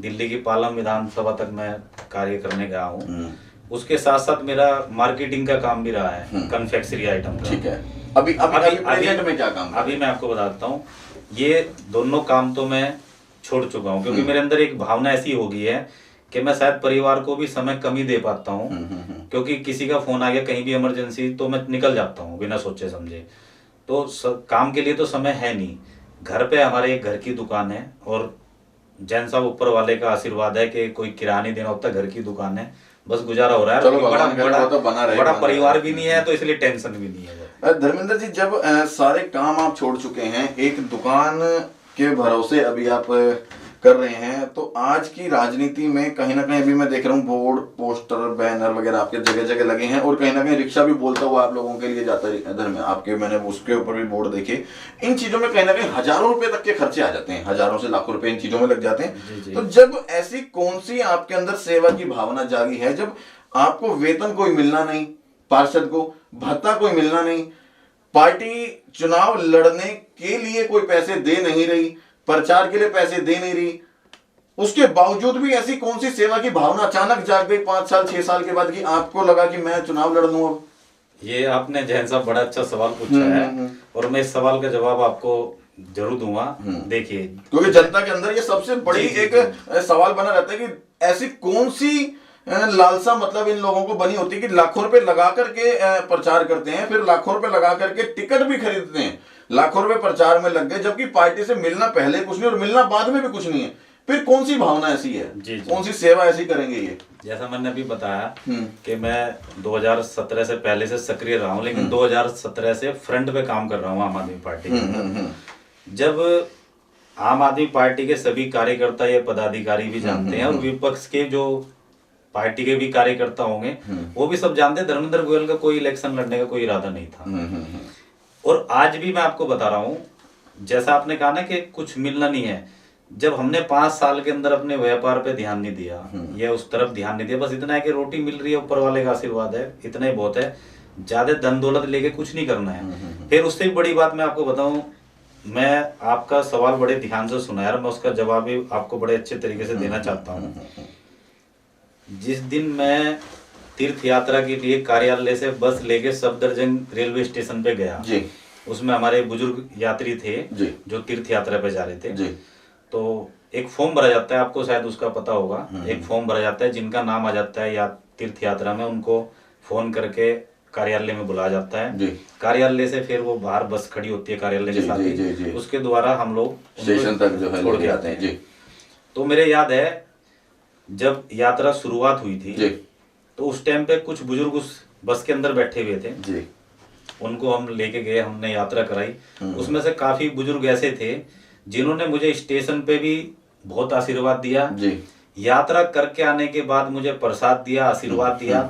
दिल्ली की पालम विधानसभा तक मैं कार्य करने गया हूँ। उसके साथ साथ मेरा मार्केटिंग का काम भी रहा है, कन्फेक्शनरी आइटम का। ठीक है। अभी प्रेजेंट में क्या काम? अभी मैं आपको बताता हूँ, ये दोनों काम तो मैं छोड़ चुका हूँ क्योंकि मेरे अंदर एक भावना ऐसी हो गई है कि मैं शायद परिवार को भी समय कम ही दे पाता हूँ, क्योंकि किसी का फोन आ गया कहीं भी इमरजेंसी तो मैं निकल जाता हूँ बिना सोचे समझे। तो काम के लिए तो समय है नहीं। घर पे हमारे एक घर की दुकान है और जैन साहब ऊपर वाले का आशीर्वाद है कि कोई किराया नहीं देना होता, घर की दुकान है, बस गुजारा हो रहा है। बड़ा परिवार भी नहीं है तो इसलिए टेंशन भी नहीं है। धर्मेंद्र जी, जब सारे काम आप छोड़ चुके हैं, एक दुकान के भरोसे अभी आप कर रहे हैं, तो आज की राजनीति में कहीं ना कहीं अभी मैं देख रहा हूँ बोर्ड, पोस्टर, बैनर वगैरह आपके जगह जगह लगे हैं और कहीं ना कहीं रिक्शा भी बोलता हुआ आप लोगों के लिए जाता है इधर में आपके, मैंने उसके ऊपर भी बोर्ड देखे। इन चीजों में कहीं ना कहीं हजारों रुपए तक के खर्चे आ जाते हैं, हजारों से लाखों रुपए इन चीजों में लग जाते हैं। तो जब ऐसी कौन सी आपके अंदर सेवा की भावना जागी है, जब आपको वेतन कोई मिलना नहीं, पार्षद को भत्ता कोई मिलना नहीं, पार्टी चुनाव लड़ने के लिए कोई पैसे दे नहीं रही, प्रचार के लिए पैसे दे नहीं रही, उसके बावजूद भी ऐसी कौन सी सेवा की भावना अचानक जाग गई 5 साल 6 साल के बाद कि आपको लगा कि मैं चुनाव लड़ लूं? अब ये आपने जैन साहब बड़ा अच्छा सवाल पूछा है और मैं इस सवाल का जवाब आपको जरूर दूंगा। देखिए, क्योंकि जनता के अंदर ये सबसे बड़ी एक सवाल बना रहता है कि ऐसी कौन सी लालसा मतलब इन लोगों को बनी होती है कि लाखों रुपए लगा करके प्रचार करते हैं, फिर लाखों रुपए लगा करके टिकट भी खरीदते हैं, लाखों रुपए प्रचार में लग गए, जबकि पार्टी से मिलना पहले कुछ नहीं और मिलना बाद में भी कुछ नहीं है। फिर कौन सी भावना ऐसी है, जी। कौन सी सेवा ऐसी करेंगे ये? जैसा मैंने अभी बताया कि मैं 2017 से पहले से सक्रिय रहा हूँ, लेकिन 2017 से फ्रंट पे काम कर रहा हूँ आम आदमी पार्टी के अंदर। जब आम आदमी पार्टी के सभी कार्यकर्ता या पदाधिकारी भी जानते हैं और विपक्ष के जो पार्टी के भी कार्यकर्ता होंगे वो भी सब जानते हैं, धर्मेंद्र गोयल का कोई इलेक्शन लड़ने का कोई इरादा नहीं था। और आज भी मैं आपको बता रहा हूँ, जैसा आपने कहा ना कि कुछ मिलना नहीं है, जब हमने 5 साल के अंदर अपने व्यापार पे ध्यान नहीं दिया या उस तरफ ध्यान नहीं दिया, बस इतना है कि रोटी मिल रही है, ऊपर वाले का आशीर्वाद है, इतना ही बहुत है, ज्यादा धन दौलत लेके कुछ नहीं करना है। फिर उससे भी बड़ी बात मैं आपको बताऊं, मैं आपका सवाल बड़े ध्यान से सुना यार, मैं उसका जवाब भी आपको बड़े अच्छे तरीके से देना चाहता हूँ। जिस दिन मैं तीर्थ यात्रा के लिए कार्यालय से बस लेके सफदरजंग रेलवे स्टेशन पे गया जी, उसमें हमारे बुजुर्ग यात्री थे जी, जो तीर्थ यात्रा पे जा रहे थे जी, तो एक फॉर्म भरा जाता है, आपको शायद उसका पता होगा, एक फॉर्म भरा जाता है, जिनका नाम आ जाता है या तीर्थ यात्रा में उनको फोन करके कार्यालय में बुलाया जाता है। कार्यालय से फिर वो बाहर बस खड़ी होती है कार्यालय के साथ ही, उसके द्वारा हम लोग स्टेशन तक जो है छोड़ के आते हैं। तो मेरे याद है जब यात्रा शुरुआत हुई थी तो उस टाइम पे कुछ बुजुर्ग उस बस के अंदर बैठे हुए थे जी, उनको हम लेके गए, हमने यात्रा कराई। उसमें से काफी बुजुर्ग ऐसे थे जिन्होंने मुझे स्टेशन पे भी बहुत आशीर्वाद दिया जी, यात्रा करके आने के बाद मुझे प्रसाद दिया, आशीर्वाद दिया।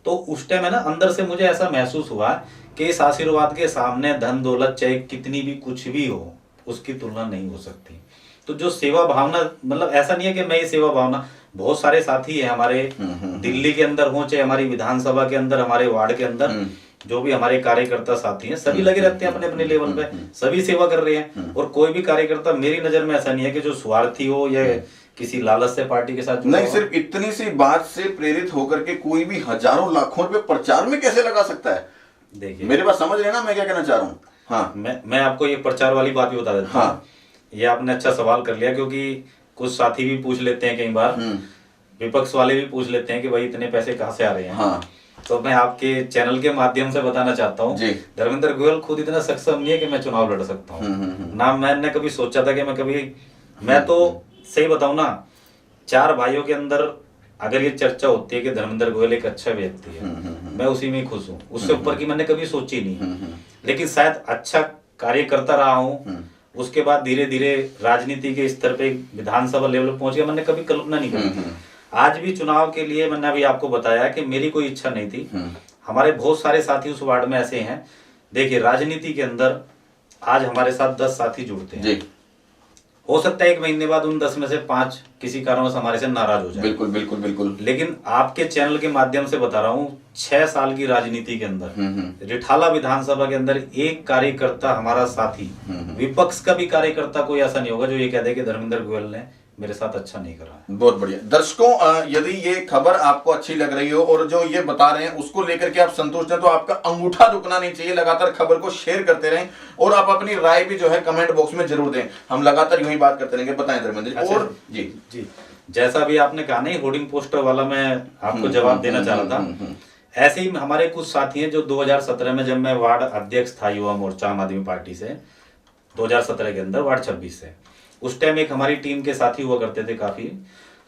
तो उस टाइम है ना, अंदर से मुझे ऐसा महसूस हुआ कि इस आशीर्वाद के सामने धन दौलत चाहे कितनी भी कुछ भी हो उसकी तुलना नहीं हो सकती। तो जो सेवा भावना, मतलब ऐसा नहीं है कि मैं ये सेवा भावना, बहुत सारे साथी है हमारे दिल्ली के अंदर हो चाहे हमारी विधानसभा के अंदर, हमारे वार्ड के अंदर, जो भी हमारे कार्यकर्ता साथी हैं सभी लगे रहते हैं अपने अपने लेवल पे, सभी सेवा कर रहे हैं। और कोई भी कार्यकर्ता मेरी नजर में ऐसा नहीं है कि जो स्वार्थी हो या किसी लालच से पार्टी के साथ नहीं। सिर्फ इतनी सी बात से प्रेरित होकर के कोई भी हजारों लाखों रुपए प्रचार में कैसे लगा सकता है? देखिए मेरे बात समझ रहे हैं ना मैं क्या कहना चाह रहा हूँ? हाँ, मैं आपको ये प्रचार वाली बात भी बता देता हूँ। हाँ, ये आपने अच्छा सवाल कर लिया, क्योंकि कुछ साथी भी पूछ लेते हैं कई बार, विपक्ष वाले भी पूछ लेते हैं कि भाई इतने पैसे कहाँ से आ रहे हैं। हाँ, तो मैं आपके चैनल के माध्यम से बताना चाहता हूँ, धर्मेंद्र गोयल खुद इतना सक्षम नहीं है कि मैं चुनाव लड़ सकता हूँ ना। मैंने कभी सोचा था कि मैं तो सही बताऊं ना, 4 भाइयों के अंदर अगर ये चर्चा होती है कि धर्मेंद्र गोयल एक अच्छा व्यक्ति है, मैं उसी में खुश हूँ, उससे ऊपर की मैंने कभी सोची नहीं। लेकिन शायद अच्छा कार्य करता रहा हूँ, उसके बाद धीरे धीरे राजनीति के स्तर पे विधानसभा लेवल पर पहुंच गया, मैंने कभी कल्पना नहीं करी थी। आज भी चुनाव के लिए मैंने अभी आपको बताया कि मेरी कोई इच्छा नहीं थी। हमारे बहुत सारे साथी उस वार्ड में ऐसे हैं। देखिए राजनीति के अंदर आज हमारे साथ 10 साथी जुड़ते हैं, हो सकता है 1 महीने बाद उन 10 में से 5 किसी कारणवश हमारे से नाराज हो जाए। बिल्कुल बिल्कुल बिल्कुल। लेकिन आपके चैनल के माध्यम से बता रहा हूँ, 6 साल की राजनीति के अंदर रिठाला विधानसभा के अंदर एक कार्यकर्ता हमारा साथी, विपक्ष का भी कार्यकर्ता कोई ऐसा नहीं होगा जो ये कह दे कि धर्मेंद्र गोयल ने मेरे साथ अच्छा नहीं करा है। बहुत बढ़िया। दर्शकों, यदि ये खबर आपको अच्छी लग रही हो और जो ये बता रहे हैं उसको लेकर के आप संतुष्ट हैं, तो आपका अंगूठा रुकना नहीं चाहिए, लगातार खबर को शेयर करते रहें और आप अपनी राय भी जो है कमेंट बॉक्स में जरूर दें। हम लगातार यूं ही बात करते रहेंगे। बताएं धर्मेंद्र जी। अच्छा, और जी जैसा भी आपने कहा नहीं, होर्डिंग पोस्टर वाला मैं आपको जवाब देना चाह रहा था। ऐसे ही हमारे कुछ साथी हैं जो 2017 में, जब मैं वार्ड अध्यक्ष था युवा मोर्चा आम आदमी पार्टी से 2017 के अंदर, वार्ड 26 से, उस टाइम एक हमारी टीम के साथी हुआ करते थे काफी।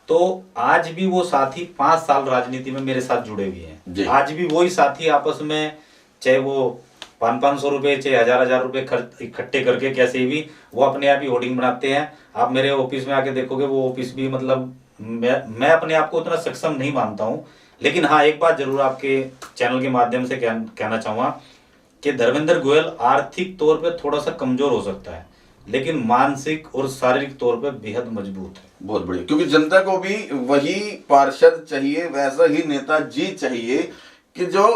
तो आज भी वो साथी 5 साल राजनीति में मेरे साथ जुड़े हुए हैं। आज भी वही साथी आपस में, चाहे वो 500-500 रुपए चाहे 1000-1000 रुपए खर्च इकट्ठे करके कैसे भी, वो अपने आप ही होर्डिंग बनाते हैं। आप मेरे ऑफिस में आके देखोगे, वो ऑफिस भी, मतलब मैं अपने आप को उतना सक्षम नहीं मानता हूँ। लेकिन हाँ, एक बात जरूर आपके चैनल के माध्यम से कहना चाहूंगा कि धर्मेंद्र गोयल आर्थिक तौर पे थोड़ा सा कमजोर हो सकता है, लेकिन मानसिक और शारीरिक तौर पे बेहद मजबूत है। बहुत बढ़िया, क्योंकि जनता को भी वही पार्षद चाहिए, वैसा ही नेताजी चाहिए कि जो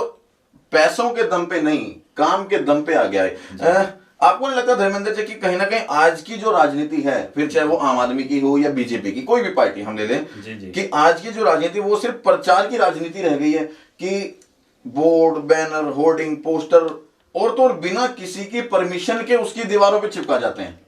पैसों के दम पे नहीं, काम के दम पे आ गया है। आपको नहीं लगता धर्मेंद्र जी कि कहीं ना कहीं आज की जो राजनीति है, फिर चाहे वो आम आदमी की हो या बीजेपी की, कोई भी पार्टी हम ले लें, कि आज की जो राजनीति वो सिर्फ प्रचार की राजनीति रह गई है कि बोर्ड, बैनर, होर्डिंग, पोस्टर और तो और बिना किसी की परमिशन के उसकी दीवारों पे चिपका जाते हैं।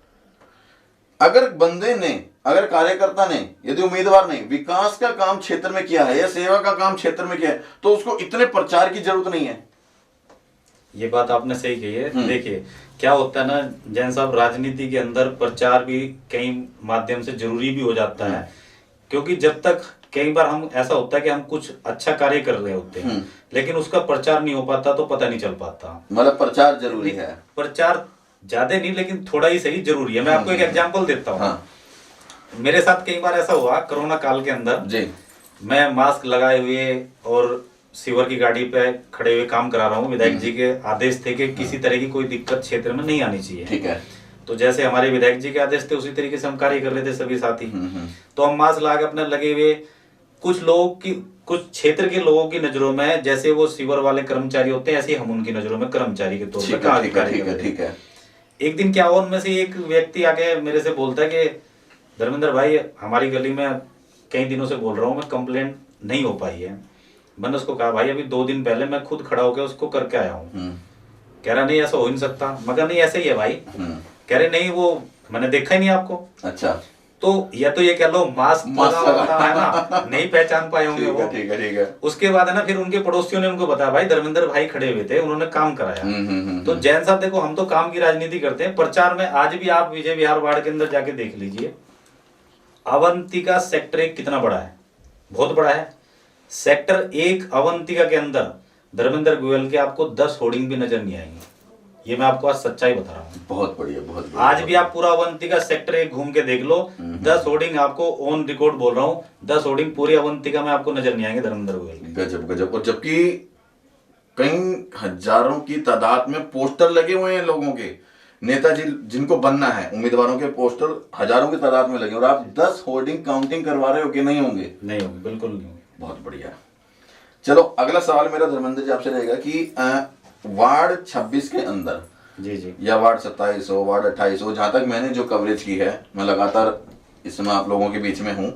अगर बंदे ने, अगर कार्यकर्ता ने, यदि उम्मीदवार ने विकास का काम क्षेत्र में किया है या सेवा का काम क्षेत्र में किया है, तो उसको इतने प्रचार की जरूरत नहीं है। ये बात आपने सही कही है। देखिए क्या होता है ना जैन साहब, राजनीति के अंदर प्रचार भी कई माध्यम से जरूरी भी हो जाता है, क्योंकि जब तक कई बार हम ऐसा होता है कि हम कुछ अच्छा कार्य कर रहे होते हैं लेकिन उसका प्रचार नहीं हो पाता तो पता नहीं चल पाता। मतलब प्रचार जरूरी है, प्रचार ज्यादा नहीं लेकिन थोड़ा ही सही जरूरी है। मैं आपको एक एग्जांपल देता हूँ। हाँ। मेरे साथ कई बार ऐसा हुआ कोरोना काल के अंदर जी। मैं मास्क लगाए हुए और सीवर की गाड़ी पे खड़े हुए काम करा रहा हूँ। विधायक जी के आदेश थे कि किसी तरह की कोई दिक्कत क्षेत्र में नहीं आनी चाहिए। ठीक है। तो जैसे हमारे विधायक जी के आदेश थे उसी तरीके से हम कार्य कर रहे थे सभी साथी। तो हम मास्क लगा के अपने लगे हुए, कुछ लोगों की, कुछ क्षेत्र के लोगों की नजरों में जैसे वो सीवर वाले कर्मचारी होते हैं ऐसे ही हम उनकी नजरों में कर्मचारी के तौर पर कार्य कर रहे थे। एक दिन क्या हुआ, उनमें से एक व्यक्ति आके मेरे से बोलता है कि धर्मेंद्र भाई हमारी गली में कई दिनों से बोल रहा हूँ मैं, कंप्लेंट नहीं हो पाई है। मैंने उसको कहा भाई अभी 2 दिन पहले मैं खुद खड़ा होकर उसको करके आया हूँ। कह रहा नहीं ऐसा हो नहीं सकता। मगर नहीं ऐसे ही है भाई। कह रहे नहीं वो मैंने देखा ही नहीं आपको। अच्छा। तो या तो ये कह लो मास्क होता है ना, नहीं पहचान पाए होंगे वो। ठीक है, ठीक है। उसके बाद है ना फिर उनके पड़ोसियों ने उनको बताया भाई धर्मेंद्र भाई खड़े हुए थे, उन्होंने काम कराया। तो जैन साहब देखो हम तो काम की राजनीति करते हैं, प्रचार में आज भी आप विजय विहार वार्ड के अंदर जाके देख लीजिए, अवंतिका सेक्टर 1 कितना बड़ा है, बहुत बड़ा है। सेक्टर 1 अवंतिका के अंदर धर्मेंद्र गोयल के आपको 10 होर्डिंग भी नजर नहीं आएंगे। ये मैं आपको आज सच्चाई बता रहा हूँ। बहुत बढ़िया, बहुत बढ़िया। आज भी आप पूरा अवंतिका सेक्टर 1 घूम के देख लो, 10 होर्डिंग आपको ऑन रिकॉर्ड बोल रहा हूँ, 10 होर्डिंग पूरी अवंतिका में आपको नजर नहीं आएंगे धर्मेंद्र गोयल। गजब गजब। और जबकि कई हजारों की तादाद में पोस्टर लगे हुए हैं लोगों के, नेताजी जिनको बनना है उम्मीदवारों के पोस्टर हजारों की तादाद में लगे, और आप 10 होर्डिंग काउंटिंग करवा रहे हो कि नहीं होंगे? नहीं होंगे, बिल्कुल नहीं होंगे। बहुत बढ़िया। चलो अगला सवाल मेरा धर्मेंद्र जी आपसे रहेगा कि वार्ड 26 के अंदर जी जी या वार्ड 27 हो, वार्ड 28 हो, जहां तक मैंने जो कवरेज की है, मैं लगातार इसमें आप लोगों के बीच में हूं,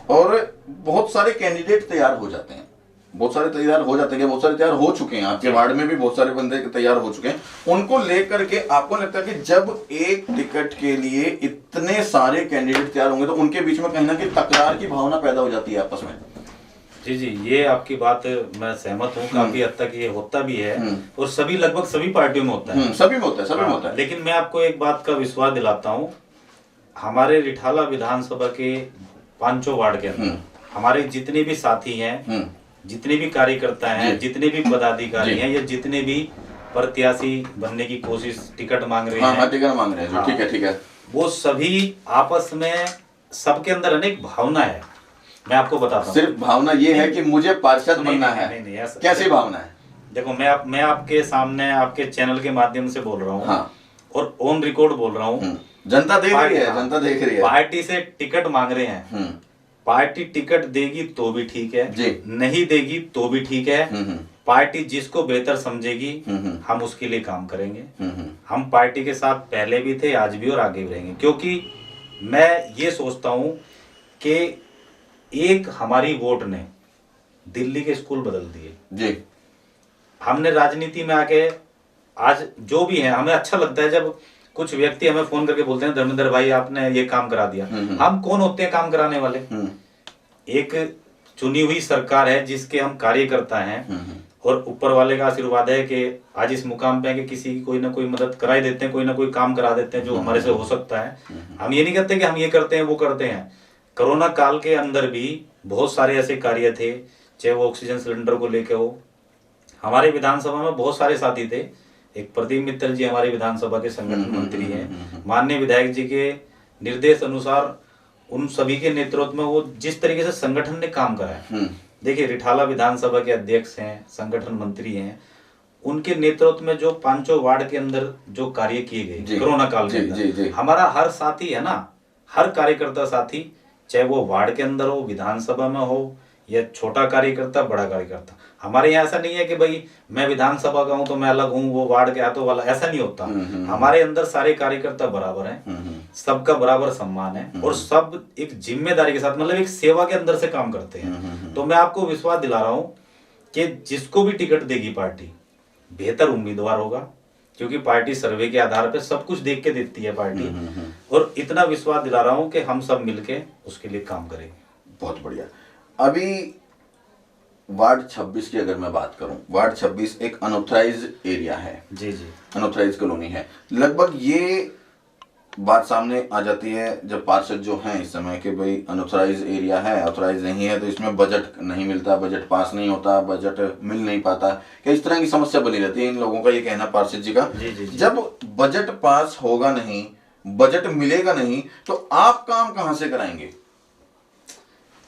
और बहुत सारे कैंडिडेट तैयार हो जाते हैं, बहुत सारे तैयार हो जाते हैं, बहुत सारे तैयार हो चुके हैं, आपके वार्ड में भी बहुत सारे बंदे तैयार हो चुके हैं। उनको लेकर के आपको लगता है कि जब एक टिकट के लिए इतने सारे कैंडिडेट तैयार होंगे तो उनके बीच में कहीं ना कहीं तकरार की भावना पैदा हो जाती है आपस में? जी जी, ये आपकी बात मैं सहमत हूँ, काफी हद तक ये होता भी है और सभी लगभग सभी पार्टियों में होता है। सभी में होता है, सभी में होता है। लेकिन मैं आपको एक बात का विश्वास दिलाता हूँ, हमारे रिठाला विधानसभा के 5 वार्ड के अंदर हमारे जितने भी साथी हैं, जितने भी कार्यकर्ता हैं, जितने भी पदाधिकारी हैं, या जितने भी प्रत्याशी बनने की कोशिश टिकट मांग रहे हैं, टिकट मांग रहे हैं, ठीक है, ठीक है, वो सभी आपस में, सबके अंदर अनेक भावना है। मैं आपको बताता हूँ। सिर्फ भावना ये है कि मुझे पार्षद बनना है? नहीं, कैसी भावना है? देखो मैं आपके सामने आपके चैनल के माध्यम से बोल रहा हूँ। हाँ। और ऑन रिकॉर्ड बोल रहा हूँ। जनता देख रही है, जनता देख रही है। पार्टी से टिकट मांग रहे हैं, पार्टी टिकट देगी तो भी ठीक है जी, नहीं देगी तो भी ठीक है। पार्टी जिसको बेहतर समझेगी हम उसके लिए काम करेंगे। हम पार्टी के साथ पहले भी थे, आज भी और आगे भी रहेंगे, क्योंकि मैं ये सोचता हूँ कि एक हमारी वोट ने दिल्ली के स्कूल बदल दिए जी। हमने राजनीति में आके आज जो भी है, हमें अच्छा लगता है जब कुछ व्यक्ति हमें फोन करके बोलते हैं धर्मेंद्र भाई आपने ये काम करा दिया। हम कौन होते हैं काम कराने वाले? एक चुनी हुई सरकार है जिसके हम कार्यकर्ता हैं, और ऊपर वाले का आशीर्वाद है कि आज इस मुकाम पे है कि किसी की कोई ना कोई मदद करा ही देते हैं, कोई ना कोई काम करा देते हैं जो हमारे से हो सकता है। हम ये नहीं कहते कि हम ये करते हैं वो करते हैं। कोरोना काल के अंदर भी बहुत सारे ऐसे कार्य थे, चाहे वो ऑक्सीजन सिलेंडर को लेके हो। हमारे विधानसभा में बहुत सारे साथी थे। एक प्रदीप मित्तल जी हमारे विधानसभा के संगठन मंत्री हैं। माननीय विधायक जी के निर्देश अनुसार उन सभी के नेतृत्व में वो जिस तरीके से संगठन ने काम कराया, देखिए रिठाला विधानसभा के अध्यक्ष हैं, संगठन मंत्री हैं, उनके नेतृत्व में जो 5 वार्ड के अंदर जो कार्य किए गए कोरोना काल के अंदर, हमारा हर साथी है ना, हर कार्यकर्ता साथी, चाहे वो वार्ड के अंदर हो, विधानसभा में हो, या छोटा कार्यकर्ता बड़ा कार्यकर्ता, हमारे यहाँ ऐसा नहीं है कि भाई मैं विधानसभा का हूँ तो मैं अलग हूँ, वो वार्ड के हाथों वाला, ऐसा नहीं होता। हमारे अंदर सारे कार्यकर्ता बराबर हैं, सबका बराबर सम्मान है, और सब एक जिम्मेदारी के साथ, मतलब एक सेवा के अंदर से काम करते हैं। तो मैं आपको विश्वास दिला रहा हूँ कि जिसको भी टिकट देगी पार्टी बेहतर उम्मीदवार होगा, क्योंकि पार्टी सर्वे के आधार पे सब कुछ देख के देती है पार्टी। और इतना विश्वास दिला रहा हूँ कि हम सब मिलके उसके लिए काम करेंगे। बहुत बढ़िया। अभी वार्ड 26 की अगर मैं बात करूं, वार्ड 26 एक अनऑथराइज एरिया है, जी जी, अनऑथराइज कॉलोनी है। लगभग ये बात सामने आ जाती है जब पार्षद जो हैं इस समय कि भाई अनऑथराइज एरिया है, ऑथराइज नहीं है, तो इसमें बजट नहीं मिलता, बजट पास नहीं होता, बजट मिल नहीं पाता, क्या इस तरह की समस्या बनी रहती है इन लोगों का, ये कहना पार्षद जी का। जी जी जी। जब बजट पास होगा नहीं, बजट मिलेगा नहीं, तो आप काम कहां से कराएंगे?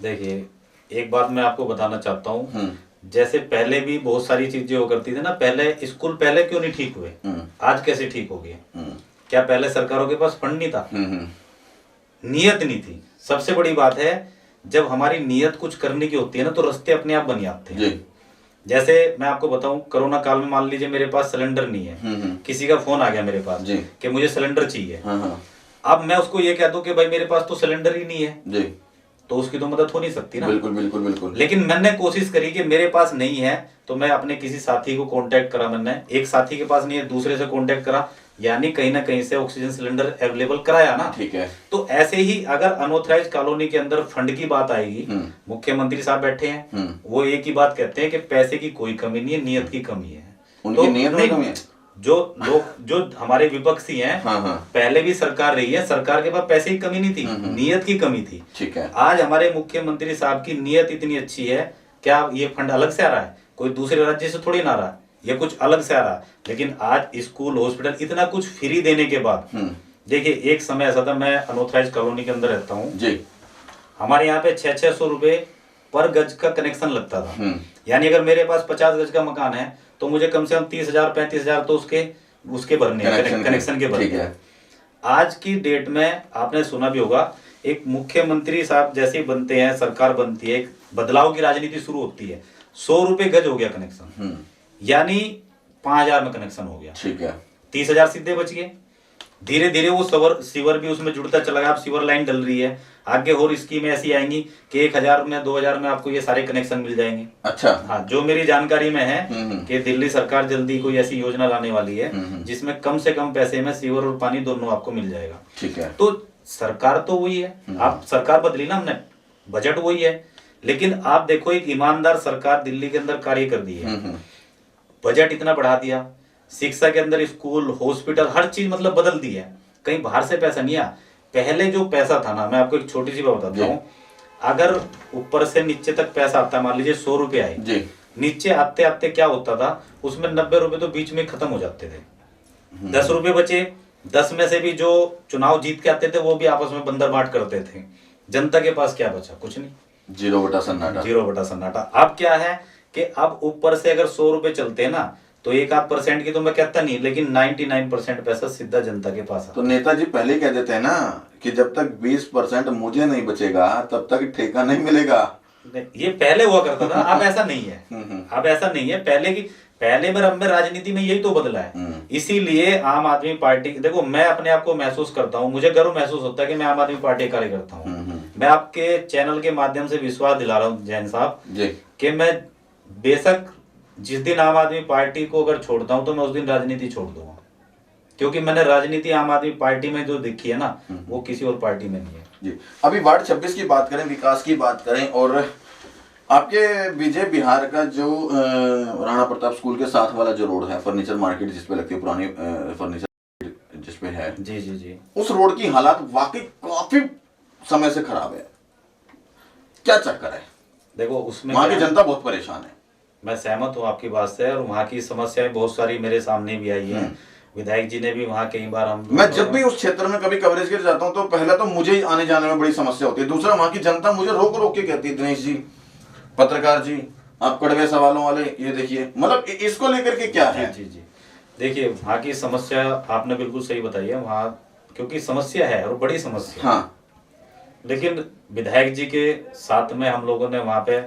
देखिए, एक बात मैं आपको बताना चाहता हूँ, जैसे पहले भी बहुत सारी चीजें हो करती थी ना, पहले स्कूल पहले क्यों नहीं ठीक हुए, आज कैसे ठीक हो गए? क्या पहले सरकारों के पास फंड नहीं था? नियत नहीं थी। सबसे बड़ी बात है, जब हमारी नियत कुछ करने की होती है ना, तो रास्ते अपने आप बन जाते हैं। जैसे मैं आपको बताऊं, कोरोना काल में मान लीजिए मेरे पास सिलेंडर नहीं है, किसी का फोन आ गया मेरे पास कि मुझे सिलेंडर चाहिए। अब मैं उसको ये कह दूं कि भाई मेरे पास तो सिलेंडर ही नहीं है, तो उसकी तो मदद हो नहीं सकती ना। बिल्कुल बिल्कुल बिल्कुल। लेकिन मैंने कोशिश करी कि मेरे पास नहीं है तो मैं अपने किसी साथी को कांटेक्ट करा, मैंने एक साथी के पास नहीं है, दूसरे से कांटेक्ट करा, यानी कहीं ना कहीं से ऑक्सीजन सिलेंडर अवेलेबल कराया ना। ठीक है। तो ऐसे ही अगर अनऑथराइज कॉलोनी के अंदर फंड की बात आएगी, मुख्यमंत्री साहब बैठे हैं, वो एक ही बात कहते हैं कि पैसे की कोई कमी नहीं है, नियत की कमी है। उनकी नियत में कमी है। जो लोग, जो हमारे विपक्षी हैं, पहले भी सरकार रही है, सरकार के पास पैसे की कमी नहीं थी, नियत की कमी थी। ठीक है। आज हमारे मुख्यमंत्री साहब की नियत इतनी अच्छी है, क्या ये फंड अलग से आ रहा है? कोई दूसरे राज्य से थोड़ी ना आ रहा है, ये कुछ अलग से आ रहा है। लेकिन आज स्कूल, हॉस्पिटल, इतना कुछ फ्री देने के बाद, देखिए एक समय ऐसा था, मैं अनऑथराइज कॉलोनी के अंदर रहता हूँ जी, हमारे यहाँ पे 600 रुपए पर गज का कनेक्शन लगता था। यानी अगर मेरे पास 50 गज का मकान है तो मुझे कम से कम 30,000 35,000 तो उसके भरने, कनेक्शन के भरने। आज की डेट में आपने सुना भी होगा, एक मुख्यमंत्री साहब जैसे बनते हैं, सरकार बनती है, एक बदलाव की राजनीति शुरू होती है, 100 रुपए गज हो गया कनेक्शन, यानी 5,000 में कनेक्शन हो गया। ठीक है। 30,000 सीधे बच गए। धीरे धीरे वो सीवर भी उसमें जुड़ता चला गया। अब सीवर लाइन डल रही है, आगे और स्कीमें ऐसी आएंगी कि 1,000 में 2,000 में आपको ये सारे कनेक्शन मिल जाएंगे। अच्छा। हाँ, जो मेरी जानकारी में है कि दिल्ली सरकार जल्दी कोई ऐसी योजना लाने वाली है जिसमें कम से कम पैसे में सीवर और पानी दोनों आपको मिल जाएगा। ठीक है। तो सरकार तो वही है, आप सरकार बदली ना हमने, बजट वही है, लेकिन आप देखो एक ईमानदार सरकार दिल्ली के अंदर कार्य कर दी है, बजट इतना बढ़ा दिया, शिक्षा के अंदर स्कूल, हॉस्पिटल, हर चीज मतलब बदल दी है, कहीं बाहर से पैसा नहीं आया। पहले जो पैसा था ना, मैं आपको एक छोटी सी बात बताता हूँ, अगर ऊपर से नीचे तक पैसा आता, मान लीजिए 100 रुपए आए, नीचे आते आते क्या होता था, उसमें 90 रुपए तो बीच में खत्म हो जाते थे, 10 रुपए बचे, 10 में से भी जो चुनाव जीत के आते थे वो भी आपस में बंदर बांट करते थे। जनता के पास क्या बचा? कुछ नहीं, 0 बटा सन्नाटा। 0 बटा सन्नाटा। अब क्या है कि अब ऊपर से अगर 100 रुपए चलते हैं ना, तो 1-8% की तो मैं कहता नहीं, लेकिन 99% पैसा सीधा जनता के पास। तो नेताजी पहले कह देते हैं ना कि जब तक 20% मुझे नहीं बचेगा तब तक ठेका नहीं मिलेगा। ये पहले हुआ करता था, अब ऐसा नहीं है। अब ऐसा नहीं है, पहले में राजनीति में यही तो बदला है। इसीलिए आम आदमी पार्टी, देखो मैं अपने आप को महसूस करता हूँ, मुझे गर्व महसूस होता है कि मैं आम आदमी पार्टी का कार्यकर्ता हूँ। मैं आपके चैनल के माध्यम से विश्वास दिला रहा हूँ जैन साहब कि मैं बेशक जिस दिन आम आदमी पार्टी को अगर छोड़ता हूं तो मैं उस दिन राजनीति छोड़ दूंगा, क्योंकि मैंने राजनीति आम आदमी पार्टी में जो देखी है ना, वो किसी और पार्टी में नहीं है जी। अभी वार्ड 26 की बात करें, विकास की बात करें, और आपके विजय बिहार का जो राणा प्रताप स्कूल के साथ वाला जो रोड है, फर्नीचर मार्केट जिसपे लगती है, पुरानी फर्नीचर जिसपे है, जी जी जी, उस रोड की हालात वाकई काफी समय से खराब है। क्या चक्कर है? देखो उसमें वहां की जनता बहुत परेशान है। मैं सहमत हूँ आपकी बात से, और वहाँ की समस्याएं बहुत सारी मेरे सामने भी आई है। विधायक जी ने भी वहाँ कई बार, मैं जब भी उस क्षेत्र में कभी कवरेज के लिए जाता हूँ तो पहला तो मुझे ही आने जाने में बड़ी समस्या होती है, दूसरा वहाँ की जनता मुझे रोक रोक के कहती है, दिनेश जी, पत्रकार जी, आप कड़वे सवालों वाले, ये देखिए, मतलब इसको लेकर के क्या है? जी जी, देखिए वहाँ की समस्या आपने बिल्कुल सही बताई है, वहाँ क्योंकि समस्या है और बड़ी समस्या। हाँ। लेकिन विधायक जी के साथ में हम लोगों ने वहाँ पे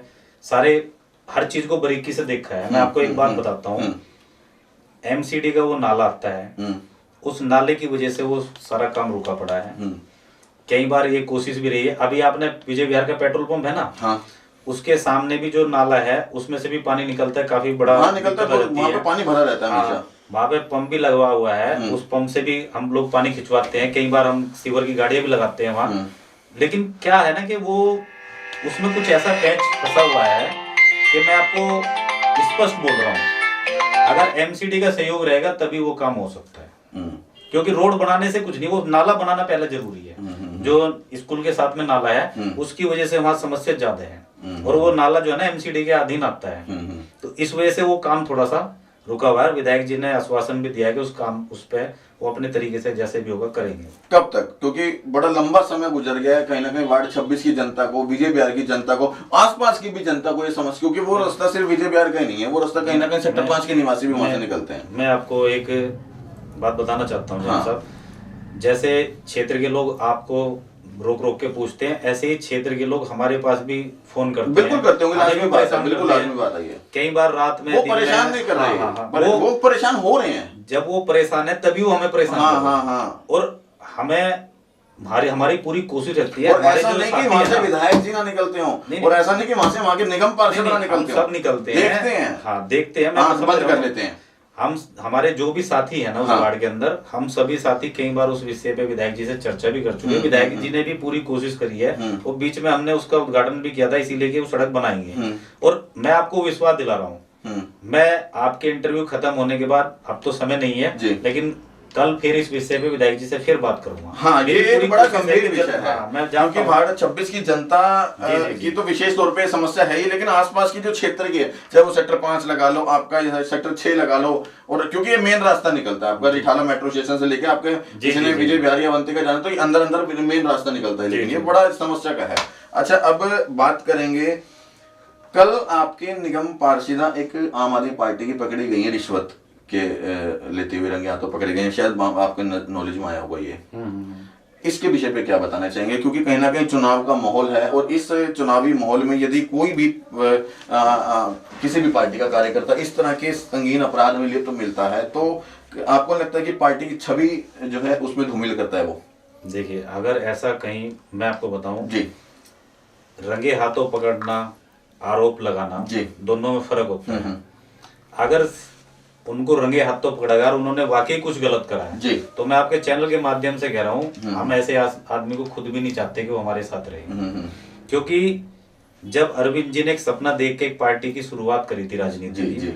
सारे हर चीज को बारीकी से देखा है। मैं आपको एक बात बताता हूँ, एमसीडी का वो नाला आता है, उस नाले की वजह से वो सारा काम रुका पड़ा है। कई बार ये कोशिश भी रही है, अभी आपने विजय बिहार का पेट्रोल पंप है ना, हाँ, उसके सामने भी जो नाला है उसमें से भी पानी निकलता है, काफी बड़ा। हाँ, निकलता है, वहाँ पे पानी भरा रहता है हमेशा। वहाँ पे पंप भी लगवा हुआ है, उस पंप से भी हम लोग पानी खिंचवाते हैं, कई बार हम सीवर की गाड़ियां भी लगाते हैं वहाँ। लेकिन क्या है ना कि वो उसमें कुछ ऐसा पैच फंसा हुआ है कि मैं आपको स्पष्ट बोल रहा हूँ, अगर एमसीडी का सहयोग रहेगा तभी वो काम हो सकता है। क्योंकि रोड बनाने से कुछ नहीं, वो नाला बनाना पहले जरूरी है। जो स्कूल के साथ में नाला है उसकी वजह से वहाँ समस्या ज्यादा है, और वो नाला जो है ना एमसीडी के अधीन आता है, तो इस वजह से वो काम थोड़ा सा रुका हुआ है। विधायक जी ने आश्वासन भी दिया है कि उस पे वो अपने तरीके से जैसे भी होगा करेंगे। कब तक? क्योंकि बड़ा लंबा समय गुजर गया है, कहीं ना कहीं वार्ड 26 की जनता को, विजय बिहार की जनता को, आसपास की भी जनता को ये समझ, क्योंकि वो रास्ता सिर्फ विजय बिहार का ही नहीं है, वो रास्ता कहीं ना कहीं सेक्टर 5 के निवासी भी वहां से निकलते हैं। मैं आपको एक बात बताना चाहता हूँ जैन साहब, जैसे क्षेत्र के लोग आपको रोक रोक के पूछते हैं, ऐसे ही क्षेत्र के लोग हमारे पास भी फोन करते हैं। बिल्कुल करते होंगे, लाजमी बात है, बिल्कुल लाजमी बात है ये। कई बार रात में वो परेशान नहीं कर रहे, वो परेशान हो रहे हैं। जब वो परेशान है तभी वो हमें परेशान कर रहे हैं। और हमें हमारी पूरी कोशिश रहती है। और ऐसा नहीं कि वहां से विधायक जी ना निकलते हो, और ऐसा नहीं कि वहां से वहां के निगम पार्षद ना निकलते हो, सब निकलते हैं, देखते हैं। हाँ देखते हैं, बंद कर लेते हैं। हम हमारे जो भी साथी है ना उस वार्ड के अंदर, हम सभी साथी कई बार उस विषय पे विधायक जी से चर्चा भी कर चुके हैं। विधायक जी ने भी पूरी कोशिश करी है, और बीच में हमने उसका उद्घाटन भी किया था, इसीलिए कि वो सड़क बनाएंगे। और मैं आपको विश्वास दिला रहा हूँ, मैं आपके इंटरव्यू खत्म होने के बाद, अब तो समय नहीं है, लेकिन कल फिर इस विषय पे विधायक जी से फिर बात करूंगा। हाँ, ये एक बड़ा गंभीर विषय है। मैं क्योंकि वार्ड 26 की जनता की तो विशेष तौर पे समस्या है ही, लेकिन आसपास की जो क्षेत्र की है, चाहे वो सेक्टर 5 लगा लो, आपका सेक्टर 6 लगा लो, और क्योंकि ये मेन रास्ता निकलता है आपका रिठाला मेट्रो स्टेशन से लेके आपके किसी ने विजय बिहार या अवंती का जाना, तो ये अंदर अंदर मेन रास्ता निकलता है, लेकिन ये बड़ा समस्या का है। अच्छा, अब बात करेंगे, कल आपके निगम पार्षदा एक आम आदमी पार्टी की पकड़ी गई है, रिश्वत के लेते हुए रंगे हाथों पकड़े गए हैं, शायद आपके नॉलेज में आया होगा ये। इसके विषय पे क्या बताना चाहेंगे? क्योंकि कहीं ना कहीं चुनाव का माहौल है, और इस चुनावी माहौल में यदि कोई भी किसी भी पार्टी का कार्यकर्ता इस तरह के संगीन अपराध में लिप्त मिलता है, तो आपको लगता है कि पार्टी की छवि जो है उसमें धूमिल करता है वो? देखिए, अगर ऐसा कहीं, मैं आपको बताऊं जी, रंगे हाथों पकड़ना, आरोप लगाना, जी, दोनों में फर्क होता है। अगर उनको रंगे हाथों पकड़ा गया और उन्होंने वाकई कुछ गलत करा है जी, तो मैं आपके चैनल के माध्यम से कह रहा हूँ, हम ऐसे आदमी को खुद भी नहीं चाहते कि वो हमारे साथ रहे। क्योंकि जब अरविंद जी ने एक सपना देख के एक पार्टी की शुरुआत करी थी राजनीति की,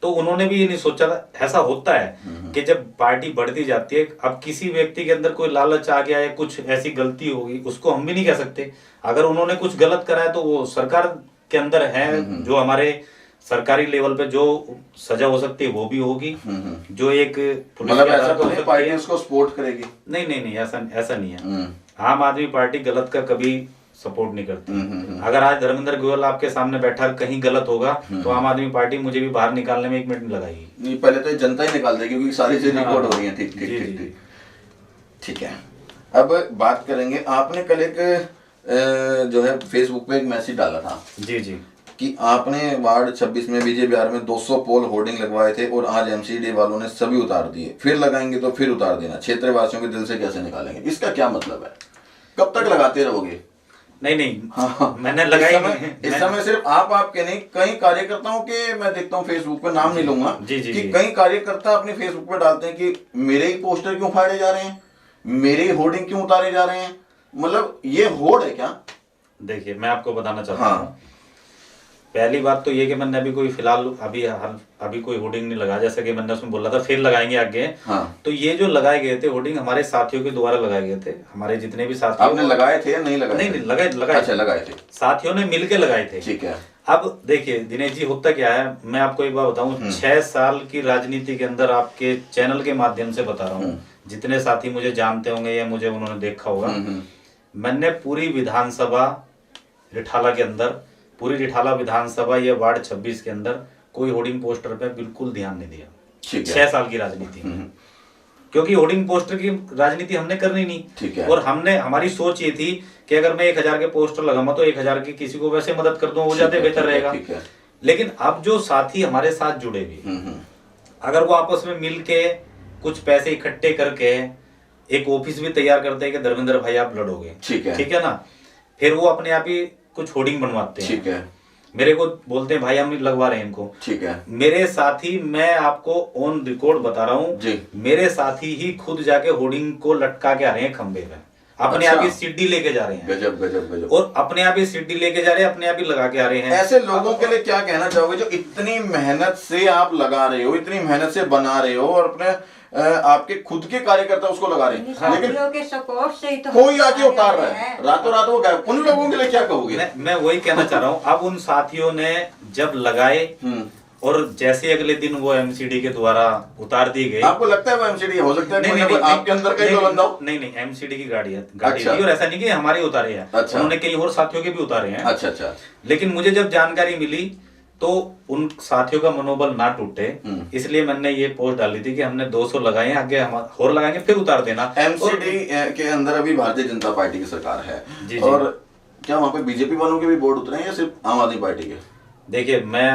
तो उन्होंने भी ये नहीं सोचा था। ऐसा होता है कि जब पार्टी बढ़ती जाती है, अब किसी व्यक्ति के अंदर कोई लालच आ गया है, कुछ ऐसी गलती होगी, उसको हम भी नहीं कह सकते। अगर उन्होंने कुछ गलत करा है तो वो सरकार के अंदर है, जो हमारे सरकारी लेवल पे जो सजा हो सकती है वो भी होगी, जो एक मतलब ऐसा तो नहीं पार्टी उसको सपोर्ट करेगी? नहीं नहीं नहीं, ऐसा नहीं है। आम आदमी पार्टी गलत का कभी सपोर्ट नहीं करती। अगर आज धर्मेंद्र गोयल आपके सामने बैठा कहीं गलत होगा तो आम आदमी पार्टी मुझे भी बाहर निकालने में 1 मिनट नहीं लगाएगी। नहीं, पहले तो जनता ही निकाल देगी, क्योंकि सारी चीजें रिकॉर्ड हो रही हैं। ठीक ठीक ठीक ठीक ठीक है। अब बात करेंगे, आपने कल एक जो है फेसबुक पे एक मैसेज डाला था जी कि आपने वार्ड 26 में विजय बिहार में 200 पोल होर्डिंग लगवाए थे, और आज एमसीडी वालों ने सभी उतार दिए, फिर लगाएंगे तो फिर उतार देना, क्षेत्र वासियों के दिल से कैसे निकालेंगे? इसका क्या मतलब है? कब तक लगाते रहोगे? नहीं हाँ, मैंने लगाई इस समय सिर्फ आपके नहीं, कई कार्यकर्ताओं के मैं देखता हूँ फेसबुक पे, नाम नहीं लूंगा, कि कई कार्यकर्ता अपने फेसबुक पे डालते हैं कि मेरे ही पोस्टर क्यों फाड़े जा रहे हैं, मेरे ही होर्डिंग क्यों उतारे जा रहे हैं। मतलब ये होड़ है क्या? देखिए, मैं आपको बताना चाहता हूँ, पहली बात तो ये कि मैंने अभी कोई फिलहाल अभी कोई होर्डिंग नहीं लगाया, जैसे कि मैंने उसमें बोला था फिर लगाएंगे आगे। तो ये जो लगाए गए थे होर्डिंग हमारे साथियों के द्वारा लगाए गए थे। हमारे जितने भी साथी, आपने लगाए थे या नहीं लगाए? नहीं लगाए। अच्छा, लगाए थे, साथियों ने मिलकर लगाए थे। ठीक है। अब देखिए दिनेश जी, होता क्या है, मैं आपको एक बात बताऊं, 6 साल की राजनीति के अंदर आपके चैनल के माध्यम से बता रहा हूँ, जितने साथी मुझे जानते होंगे या मुझे उन्होंने देखा होगा, मैंने पूरी विधानसभा रिठाला के अंदर, पूरी रिठाला विधानसभा या वार्ड 26 के अंदर कोई होर्डिंग पोस्टर पे बिल्कुल ध्यान नहीं दिया 6 साल की राजनीति में। क्योंकि होर्डिंग पोस्टर की राजनीति हमने करनी नहीं। ठीक है। और हमारी सोच ये थी कि अगर मैं 1000 के पोस्टर लगाऊंगा तो 1000 की किसी को वैसे मदद कर दूं, वो ज्यादा बेहतर रहेगा। लेकिन अब जो साथी हमारे साथ जुड़े हुए, अगर वो आपस में मिल के कुछ पैसे इकट्ठे करके एक ऑफिस भी तैयार करते हैं कि धर्मेंद्र भाई आप लड़ोगे, ठीक है ना, फिर वो अपने आप ही कुछ होर्डिंग बनवाते हैं। ठीक है। मेरे को बोलते हैं भाई हम लगवा रहे हैं इनको। ठीक है मेरे साथी, मैं आपको ऑन रिकॉर्ड बता रहा हूँ जी, मेरे साथी ही खुद जाके होर्डिंग को लटका के आ रहे हैं खंबे पे, अपने अच्छा। आप ही सीढ़ी लेके जा रहे हैं, गजब गजब गजब। और अपने आप ही सीढ़ी लेके जा रहे हैं, अपने आप ही लगा के आ रहे हैं। ऐसे लोगों के लिए क्या कहना चाहोगे जो इतनी मेहनत से आप लगा रहे हो, इतनी मेहनत से बना रहे हो और अपने आपके खुद के कार्यकर्ता उसको लगा रहे हैं, लेकिन साथियों के सपोर्ट से ही तो कोई आके हम उतार रहा आगे है हैं। रातों रात, वो गायब। उन लोगों के लिए क्या कहोगे? मैं वही कहना चाह रहा हूँ। अब उन साथियों ने जब लगाए और जैसे अगले दिन वो एमसीडी के द्वारा उतार दी गई। आपको लगता है वो एमसीडी हो सकता है? नहीं, कोई ना नहीं, कोई नहीं, आपके अंदर का ही नहीं, तो बंदा हो। नहीं एमसीडी की गाड़ी गाड़ी अच्छा। थी, और ऐसा नहीं कि हमारे उतारे हैं, अच्छा। उन्होंने कई और साथियों के भी उतारे हैं। अच्छा अच्छा। लेकिन मुझे जब जानकारी मिली तो उन साथियों का मनोबल ना टूटे, इसलिए मैंने ये पोस्ट डाली थी कि हमने 200 लगाए हैं, आगे हम और लगाएंगे फिर उतार देना। एमसीडी के अंदर अभी भारतीय जनता पार्टी की सरकार है, जी, जी। और क्या वहाँ पे बीजेपी वालों के भी बोर्ड उतरे हैं या सिर्फ आम आदमी पार्टी के? देखिए मैं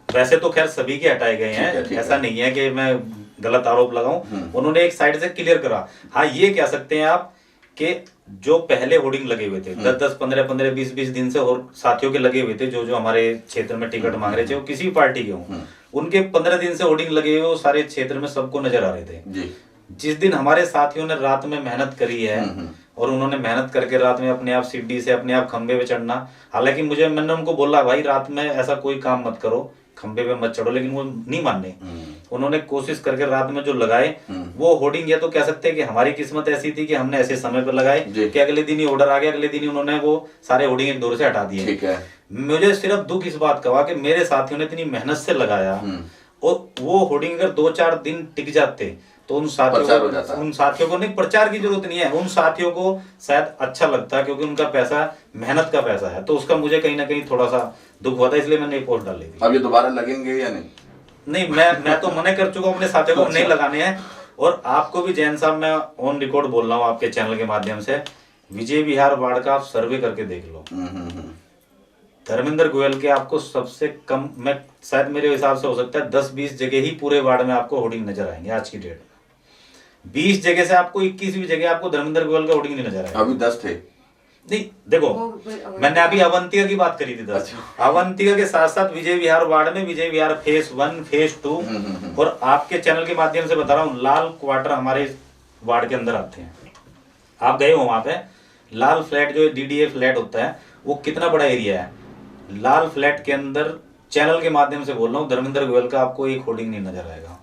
वैसे तो खैर सभी के हटाए गए हैं, ठीक है। ऐसा नहीं है कि मैं गलत आरोप लगाऊं। उन्होंने एक साइड से क्लियर करा। हाँ, ये कह सकते हैं आप कि जो पहले होर्डिंग लगे हुए थे 10-10, 15-15, 20-20 दिन से और साथियों के लगे हुए थे, जो जो हमारे क्षेत्र में टिकट मांग रहे थे, वो किसी भी पार्टी के हों, उनके 15 दिन से होर्डिंग लगे हुए वो सारे क्षेत्र में सबको नजर आ रहे थे जी। जिस दिन हमारे साथियों ने रात में मेहनत करी है, और उन्होंने मेहनत करके रात में अपने आप सीढ़ी से अपने आप खंबे पे चढ़ना, हालांकि मैंने उनको बोला भाई रात में ऐसा कोई काम मत करो, खंबे पे मत चढ़ो, लेकिन वो नहीं माने। उन्होंने कोशिश करके रात में जो लगाए वो होर्डिंग, या तो कह सकते हैं कि हमारी किस्मत ऐसी थी कि हमने ऐसे समय पर लगाए कि अगले दिन ही ऑर्डर आ गया, अगले दिन ही उन्होंने वो सारे होर्डिंग एक दौर से हटा दिए। ठीक है। मुझे सिर्फ दुख इस बात का हुआ कि मेरे साथियों ने इतनी मेहनत से लगाया, और वो होर्डिंग अगर 2-4 दिन टिक जाते तो उन साथियों को नहीं, प्रचार की जरूरत नहीं है, उन साथियों को शायद अच्छा लगता, क्योंकि उनका पैसा मेहनत का पैसा है, तो उसका मुझे कहीं ना कहीं थोड़ा सा दुख हुआ था, इसलिए मैंने ये पोस्ट डाली थी। अब ये दोबारा लगेंगे या नहीं? नहीं, मैं तो मना कर चुका हूँ अपने साथियों को नहीं लगाने हैं। और आपको भी जैन साहब, मैं ऑन रिकॉर्ड बोल रहा हूँ आपके चैनल के माध्यम से, विजय विहार वार्ड का आप सर्वे करके देख लो। धर्मेंद्र गोयल के आपको सबसे कम, मैं शायद मेरे हिसाब से हो सकता है 10-20 जगह ही पूरे वार्ड में आपको होर्डिंग नजर आएंगे आज की डेट में। 20 जगह से आपको 21वीं जगह आपको धर्मेंद्र गोयल का होर्डिंग नहीं नजर आएगा। अभी 10 थे। नहीं देखो, मैंने अभी अवंतिका की बात करी थी 10। अवंतिका के साथ साथ विजय विहार वार्ड में विजय विहार फेज 1, फेज 2, और आपके चैनल के माध्यम से बता रहा हूँ, लाल क्वार्टर हमारे वार्ड के अंदर आते हैं। आप गए हो वहां पे, लाल फ्लैट जो DDA फ्लैट होता है, वो कितना बड़ा एरिया है। लाल फ्लैट के अंदर चैनल के माध्यम से बोल रहा हूँ, धर्मेंद्र गोयल का आपको एक होर्डिंग नहीं नजर आएगा,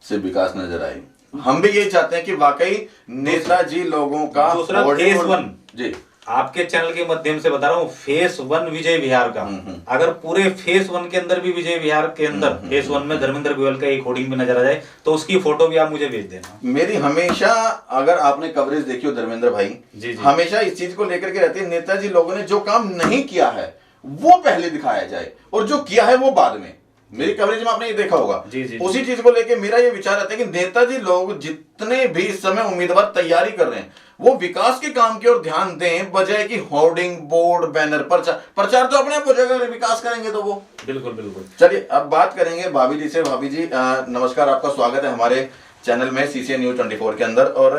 सिर्फ विकास नजर आए। हम भी यही चाहते हैं कि वाकई नेताजी लोगों का दूसरा फेज 1 जी, आपके चैनल के माध्यम से बता रहा हूँ, फेज 1 विजय विहार का, अगर पूरे फेज 1 के अंदर भी विजय विहार के अंदर फेज 1 में धर्मेंद्र गोयल का एक होर्डिंग भी नजर आ जाए तो उसकी फोटो भी आप मुझे भेज देना। मेरी हमेशा, अगर आपने कवरेज देखी हो धर्मेंद्र भाई, जी। हमेशा इस चीज को लेकर के रहती है, नेताजी लोगों ने जो काम नहीं किया है वो पहले दिखाया जाए और जो किया है वो बाद में। मेरी कवरेज में आपने ये देखा होगा। जी। उसी चीज को लेके मेरा ये विचार आता है कि नेताजी लोग जितने भी इस समय उम्मीदवार तैयारी कर रहे हैं वो विकास के काम की ओर ध्यान दें, बजाय कि होर्डिंग, बोर्ड, बैनर, प्रचार तो अपने आप हो जाएगा, अगर विकास करेंगे तो वो। बिल्कुल। चलिए अब बात करेंगे भाभी जी से। भाभी जी नमस्कार, आपका स्वागत है हमारे चैनल में CCN News 24 के अंदर। और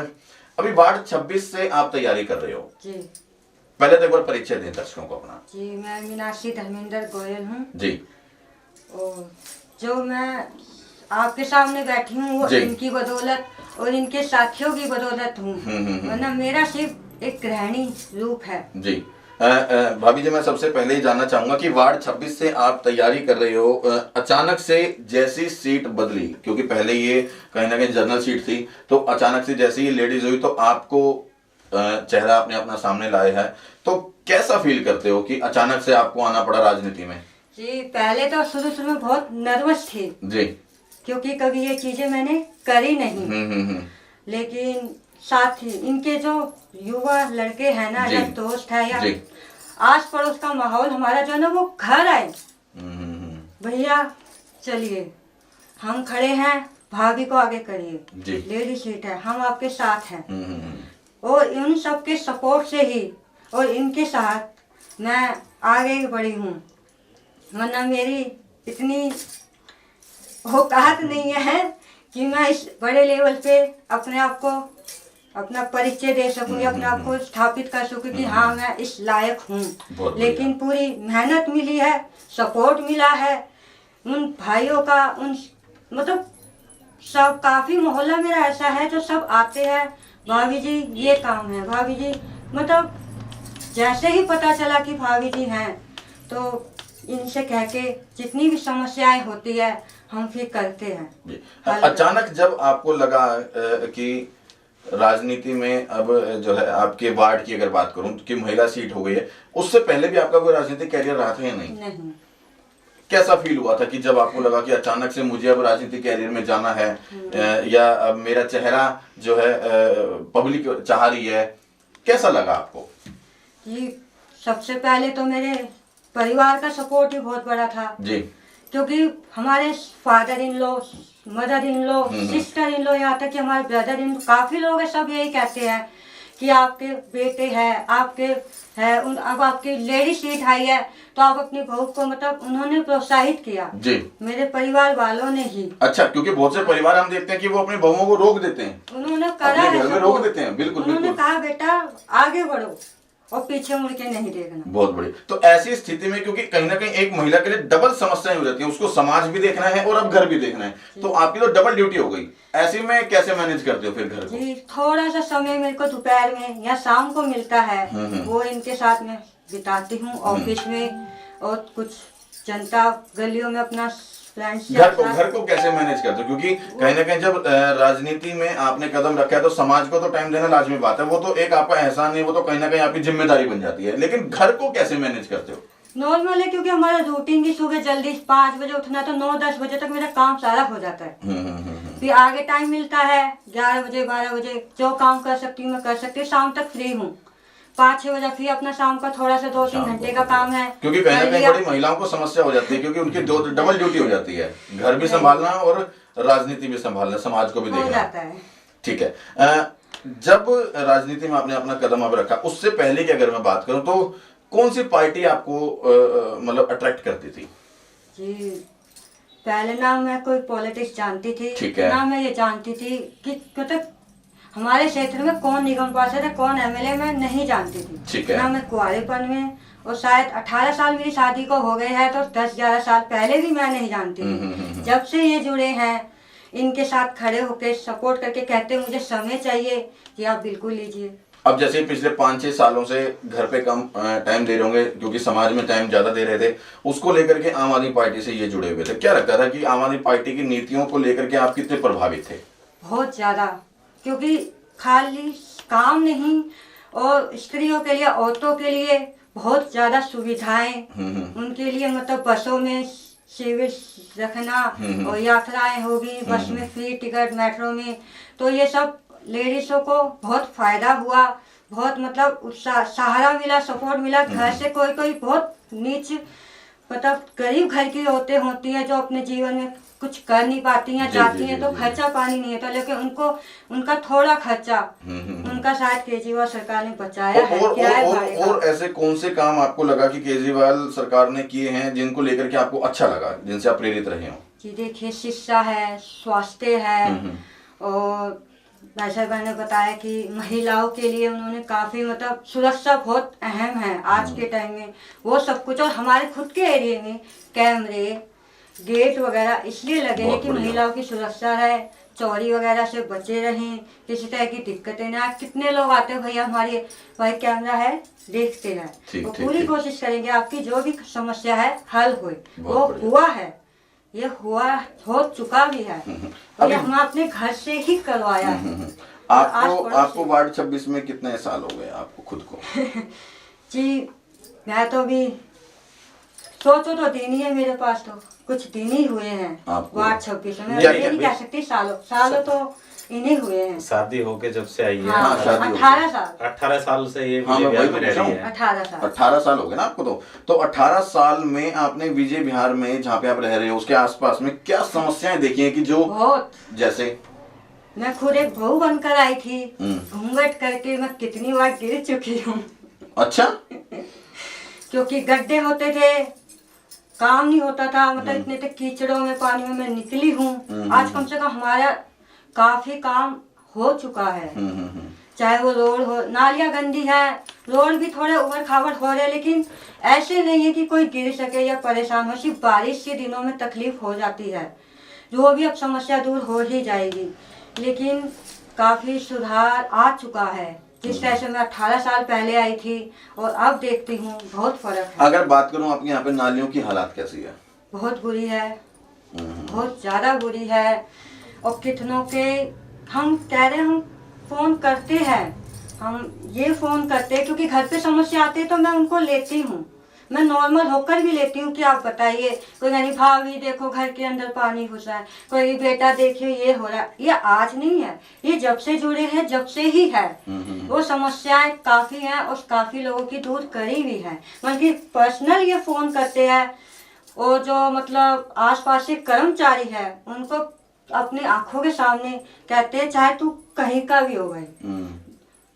अभी वार्ड 26 से आप तैयारी कर रहे हो जी। पहले तो एक बार परिचय दें दर्शकों को अपना। जी, मैं मीनाक्षी धर्मेंद्र गोयल हूँ। जी। और जो मैं आपके सामने बैठी हूँ वो इनकी बदौलत और इनके साथियों की बदौलत हूँ, वरना मेरा सिर्फ एक गृहिणी रूप है। जी। भाभी जी, मैं सबसे पहले ही जानना चाहूंगा कि वार्ड 26 से आप तैयारी कर रहे हो, अचानक से जैसी सीट बदली, क्योंकि पहले ये कहीं ना कहीं जनरल सीट थी, तो अचानक से जैसे ही लेडीज हुई तो आपको चेहरा अपने अपना सामने लाया है, तो कैसा फील करते हो कि अचानक से आपको आना पड़ा राजनीति में? जी, पहले तो शुरू में बहुत नर्वस थी जी, क्योंकि कभी ये चीजें मैंने करी नहीं। लेकिन साथ ही इनके जो युवा लड़के हैं ना, या दोस्त है, या आस पड़ोस का माहौल हमारा जो है ना, वो घर आए, भैया चलिए हम खड़े हैं, भाभी को आगे करिए, लेडी सीट है, हम आपके साथ हैं। और इन सबके सपोर्ट से ही और इनके साथ मैं आगे बढ़ी हूँ, वरना मेरी इतनी औकात नहीं है कि मैं इस बड़े लेवल पे अपने आप को अपना परिचय दे सकूंगी, अपने आप को स्थापित कर सकूं कि हाँ मैं इस लायक हूँ। बहुत लेकिन पूरी मेहनत मिली है, सपोर्ट मिला है उन भाइयों का, उन मतलब सब काफी मोहल्ला मेरा ऐसा है जो सब आते हैं, भाभी जी ये काम है, भाभी जी मतलब जैसे ही पता चला कि भाभी जी हैं तो इनसे कह के जितनी भी समस्याएं होती है हम फिर करते हैं। अचानक जब आपको लगा कि राजनीति में अब जो है आपके वार्ड की अगर बात करूं कि महिला सीट हो गई है, उससे पहले भी आपका कोई राजनीतिक कैरियर रहा था या नहीं? नहीं। कैसा फील हुआ था कि जब आपको लगा कि अचानक से मुझे अब राजनीतिक कैरियर में जाना है, या अब मेरा चेहरा जो है पब्लिक चाह रही है, कैसा लगा आपको? जी सबसे पहले तो मेरे परिवार का सपोर्ट ही बहुत बड़ा था जी। क्योंकि हमारे father in law, mother in law, sister in law, यहाँ तक कि हमारे ब्रदर इन, काफी लोग हैं, सब यही कहते हैं कि आपके बेटे हैं, आपके है अब आपकी लेडी सीट आई है तो आप अपनी बहू को, मतलब उन्होंने प्रोत्साहित किया जी। मेरे परिवार वालों ने ही। अच्छा, क्योंकि बहुत से परिवार हम देखते हैं कि वो अपनी बहुओं को रोक देते हैं, उन्होंने करा अपने है, घर में रोक देते हैं। बिल्कुल उन्होंने बिल्कुल। कहा बेटा आगे बढ़ो और पीछे मुड़ के नहीं देखना। बहुत बढ़िया। तो ऐसी स्थिति में क्योंकि कहीं ना कहीं एक महिला के लिए डबल समस्याएं हो जाती हैं, उसको समाज भी देखना है और अब घर भी देखना है, तो आपकी तो डबल ड्यूटी हो गई। ऐसे में कैसे मैनेज करते हो फिर घर को? जी थोड़ा सा समय मेरे को दोपहर में या शाम को मिलता है, वो इनके साथ में बिताती हूँ ऑफिस में, और कुछ जनता गलियों में अपना फ्रेंड्स। घर को कैसे मैनेज करते हो? क्योंकि कहीं ना कहीं जब राजनीति में आपने कदम रखा है तो समाज को तो टाइम देना लाजमी बात है, वो तो एक आपका एहसान नहीं, वो तो कहीं ना कहीं आपकी जिम्मेदारी बन जाती है, लेकिन घर को कैसे मैनेज करते हो? नॉर्मल है क्योंकि हमारा रूटीन भी सुबह जल्दी 5 बजे उठना, तो 9-10 बजे तक मेरा काम सारा हो जाता है। फिर आगे टाइम मिलता है 11 बजे 12 बजे, जो काम कर सकती हूँ मैं कर सकती हूँ। शाम तक फ्री हूँ, 5-6 बजे फिर अपना शाम का थोड़ा सा 2-3 घंटे का काम है। क्योंकि कहीं ना कहीं बड़ी महिलाओं को समस्या हो जाती है, क्योंकि उनकी दो डबल ड्यूटी हो जाती है, घर भी संभालना और राजनीति भी संभालना, समाज को भी देखना जाता है। ठीक है। जब राजनीति में आपने अपना कदम अब रखा, उससे पहले की अगर मैं बात करूं तो कौन सी पार्टी आपको मतलब अट्रैक्ट करती थी? जी पहले ना मैं कोई पॉलिटिक्स जानती थी, ना मैं ये जानती थी कि मतलब हमारे क्षेत्र में कौन निगम पार्षद है, कौन एमएलए, मैं नहीं जानती थी। ना मैं कुआरेपन में, और शायद 18 साल मेरी शादी को हो गए हैं, तो 10-11 साल पहले भी मैं नहीं जानती थी। जब से ये जुड़े हैं, इनके साथ खड़े होकर सपोर्ट करके कहते मुझे समय चाहिए कि आप बिल्कुल लीजिए। अब जैसे पिछले 5-6 सालों से घर पे कम टाइम दे रहे होंगे क्योंकि समाज में टाइम ज्यादा दे रहे थे, उसको लेकर के आम आदमी पार्टी से ये जुड़े हुए थे, क्या लगता था कि आम आदमी पार्टी की नीतियों को लेकर के आप कितने प्रभावित थे? बहुत ज्यादा, क्योंकि खाली काम नहीं, और स्त्रियों के लिए, औरतों के लिए बहुत ज्यादा सुविधाएं, उनके लिए मतलब बसों में सिविल रखना, और यात्राएं होगी बस में फ्री टिकट, मेट्रो में, तो ये सब लेडीजों को बहुत फायदा हुआ, बहुत मतलब सहारा मिला, सपोर्ट मिला। घर से कोई कोई बहुत नीच मतलब गरीब घर की औरतें होती हैं जो अपने जीवन में कुछ कर नहीं पाती हैं, जाती हैं तो खर्चा पानी नहीं होता, लेकिन उनको उनका थोड़ा खर्चा उनका शायद केजरीवाल सरकार ने बचाया है। और ऐसे कौन से काम आपको लगा कि केजरीवाल सरकार ने किए हैं जिनको लेकर के आपको अच्छा लगा, जिनसे आप प्रेरित रहे हो? जी देखिए, शिक्षा है, स्वास्थ्य है, और वैसे मैंने बताया कि महिलाओं के लिए उन्होंने काफी मतलब सुरक्षा बहुत अहम है आज के टाइम में, वो सब कुछ। और हमारे खुद के एरिया में कैमरे, गेट वगैरह इसलिए लगे हैं कि महिलाओं की सुरक्षा है, चोरी वगैरह से बचे रहें, किसी तरह की दिक्कतें ना। कितने लोग आते हैं भैया हमारे भाई कैमरा है देखते हैं, वो पूरी कोशिश करेंगे आपकी जो भी समस्या है हल होए। वो हुआ है, ये हो चुका भी है, और ये हम अपने घर से ही करवाया है। आपको वार्ड 26 में कितने साल हो गए आपको खुद को? जी मैं तो अभी सोचो तो दिन ही है मेरे पास, तो कुछ दिन ही हुए हैं वार्ड 26 में। मैं ये नहीं कह सकती सालों तो इन्हीं हुए हैं। शादी होके जब से आई है 18 साल से ये विजय विहार में रह रही है। 18 साल हो गए ना आपको? तो 18 साल में आपने विजय विहार में जहाँ पे आप रह रहे हो उसके आसपास में क्या समस्याएं देखी हैं कि जो बहुत, जैसे मैं खुद एक बहू बनकर आई थी, घूंघट करके मैं कितनी बार गिर चुकी हूँ। अच्छा? क्योंकि गड्ढे होते थे, काम नहीं होता था, मतलब इतने कीचड़ों में, पानी में मैं निकली हूँ। आज कम से कम हमारा काफी काम हो चुका है। चाहे वो रोड हो, नालियाँ गंदी है, रोड भी थोड़े उबड़ खाबड़ हो रहे, लेकिन ऐसे नहीं है कि कोई गिर सके या परेशान हो। सिर्फ बारिश के दिनों में तकलीफ हो जाती है, जो भी अब समस्या दूर हो ही जाएगी। लेकिन काफ़ी सुधार आ चुका है। जिस तरह से मैं 18 साल पहले आई थी और अब देखती हूँ, बहुत फर्क है। अगर बात करूं आपके यहाँ पे नालियों की हालात कैसी है? बहुत बुरी है, बहुत ज़्यादा बुरी है। और कितनों के हम कह रहे हैं, हम फ़ोन करते हैं, हम ये फ़ोन करते हैं क्योंकि घर पे समस्या आती है तो मैं उनको लेती हूँ। मैं नॉर्मल होकर भी लेती हूँ कि आप बताइए। कोई यानी भाभी देखो घर के अंदर पानी घुसा है, कोई बेटा देखिए ये हो रहा है। ये आज नहीं है, ये जब से जुड़े हैं जब से ही है। वो समस्याएं काफ़ी हैं और काफ़ी लोगों की दूर करी भी है। बल्कि पर्सनल ये फ़ोन करते हैं, और जो मतलब आसपास के कर्मचारी है उनको अपनी आंखों के सामने कहते हैं, चाहे तू कहीं का भी हो भाई,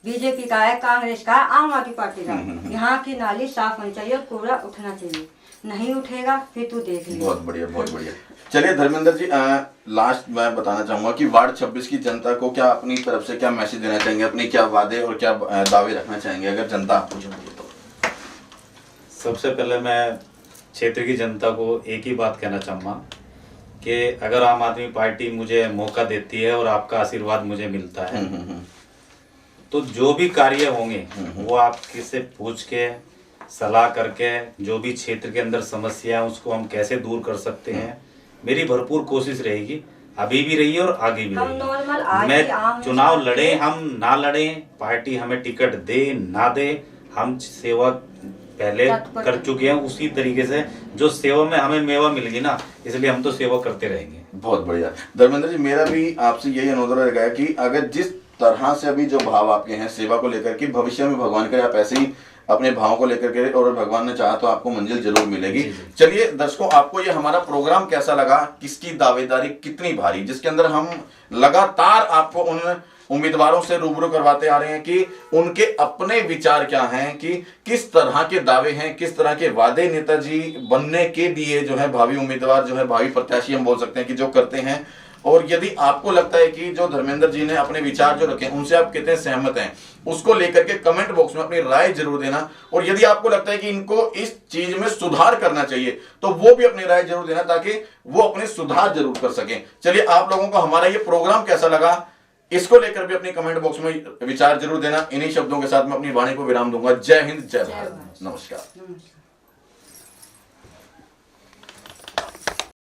बीजेपी का है, कांग्रेस का है, आम आदमी पार्टी का, यहाँ की नाली साफ होनी चाहिए और कूड़ा उठना चाहिए। नहीं उठेगा फिर तू देख ले। बहुत बढ़िया, बहुत बढ़िया। चलिए धर्मेंद्र जी, लास्ट मैं बताना चाहूंगा कि वार्ड 26 की जनता को क्या अपनी तरफ से क्या मैसेज देना चाहेंगे, अपनी क्या वादे और क्या दावे रखना चाहेंगे, अगर जनता आपको चुनेगी तो? सबसे पहले मैं क्षेत्र की जनता को एक ही बात कहना चाहूँगा कि अगर आम आदमी पार्टी मुझे मौका देती है और आपका आशीर्वाद मुझे मिलता है, तो जो भी कार्य होंगे वो आप किससे पूछ के सलाह करके, जो भी क्षेत्र के अंदर समस्या है उसको हम कैसे दूर कर सकते हैं, मेरी भरपूर कोशिश रहेगी। अभी भी रही है और आगे भी रहेगी। मैं चुनाव लड़े हम ना लड़े, पार्टी हमें टिकट दे ना दे, हम सेवा पहले कर चुके हैं। उसी तरीके से जो सेवा में हमें मेवा मिल गई ना, इसलिए हम तो सेवा करते रहेंगे। बहुत बढ़िया धर्मेंद्र जी, मेरा भी आपसे यही अनुरोध रहेगा कि अगर जिस तरह से अभी जो भाव आपके हैं सेवा को लेकर के, भविष्य में भगवान करे आप ऐसे ही अपने भावों को लेकर के, और भगवान ने चाहा तो आपको मंजिल जरूर मिलेगी। चलिए दर्शकों, आपको ये हमारा प्रोग्राम कैसा लगा, किसकी दावेदारी कितनी भारी, जिसके अंदर हम लगातार आपको उन उम्मीदवारों से रूबरू करवाते आ रहे हैं कि उनके अपने विचार क्या हैं, कि किस तरह के दावे हैं, किस तरह के वादे नेताजी बनने के लिए जो है भावी उम्मीदवार जो है, भावी प्रत्याशी हम बोल सकते हैं कि जो करते हैं। और यदि आपको लगता है कि जो धर्मेंद्र जी ने अपने विचार जो रखे उनसे आप कितने सहमत हैं, उसको लेकर के कमेंट बॉक्स में अपनी राय जरूर देना। और यदि आपको लगता है कि इनको इस चीज में सुधार करना चाहिए तो वो भी अपनी राय जरूर देना, ताकि वो अपने सुधार जरूर कर सकें। चलिए, आप लोगों को हमारा ये प्रोग्राम कैसा लगा, इसको लेकर भी अपनी कमेंट बॉक्स में विचार जरूर देना। इन्हीं शब्दों के साथ मैं अपनी वाणी को विराम दूंगा। जय हिंद, जय भारत, नमस्कार।